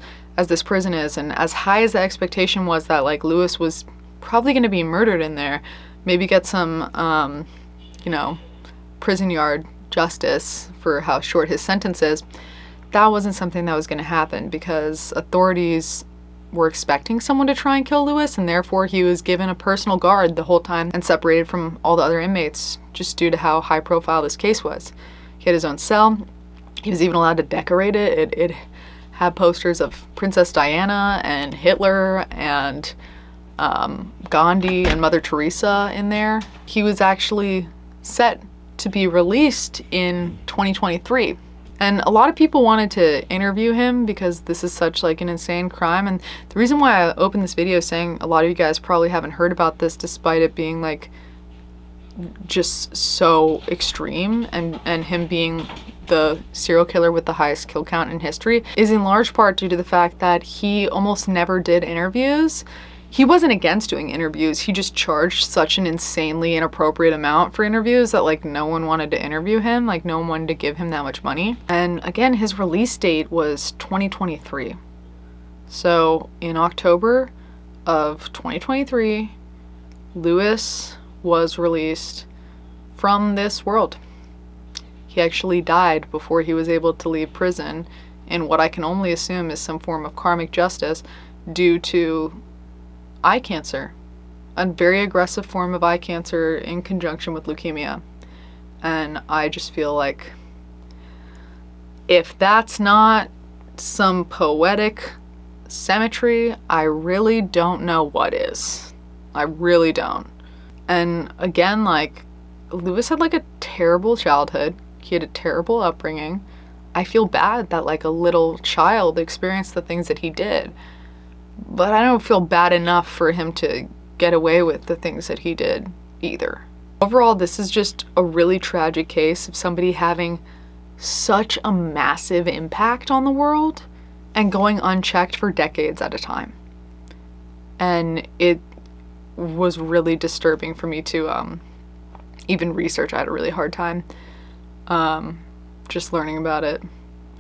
this prison is, and as high as the expectation was that like Luis was probably going to be murdered in there, maybe get some, you know, prison yard justice for how short his sentence is, that wasn't something that was going to happen because authorities were expecting someone to try and kill Luis, and therefore he was given a personal guard the whole time and separated from all the other inmates just due to how high profile this case was. He had his own cell. He was even allowed to decorate it. It had posters of Princess Diana and Hitler and Gandhi and Mother Teresa in there. He was actually set to be released in 2023. And a lot of people wanted to interview him because this is such like an insane crime. And the reason why I opened this video saying a lot of you guys probably haven't heard about this despite it being like just so extreme and him being the serial killer with the highest kill count in history is in large part due to the fact that he almost never did interviews. He wasn't against doing interviews, he just charged such an insanely inappropriate amount for interviews that like no one wanted to interview him, like no one wanted to give him that much money. And again, his release date was 2023. So in October of 2023, Luis was released from this world. He actually died before he was able to leave prison in what I can only assume is some form of karmic justice due to eye cancer, a very aggressive form of eye cancer in conjunction with leukemia. And I just feel like if that's not some poetic symmetry, I really don't know what is. I really don't. And again, like, Luis had like a terrible childhood. He had a terrible upbringing. I feel bad that like a little child experienced the things that he did. But I don't feel bad enough for him to get away with the things that he did either. Overall, this is just a really tragic case of somebody having such a massive impact on the world and going unchecked for decades at a time. And it was really disturbing for me to even research. I had a really hard time just learning about it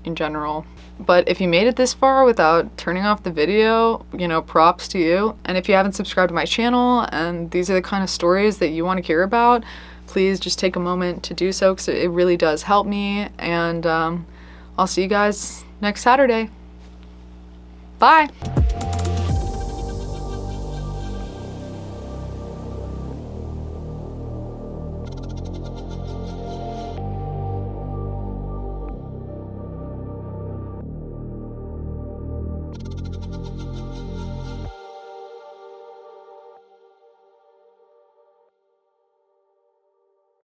in general. But if you made it this far without turning off the video, you know, props to you. And if you haven't subscribed to my channel and these are the kind of stories that you want to hear about, please just take a moment to do so because it really does help me. And I'll see you guys next Saturday. Bye.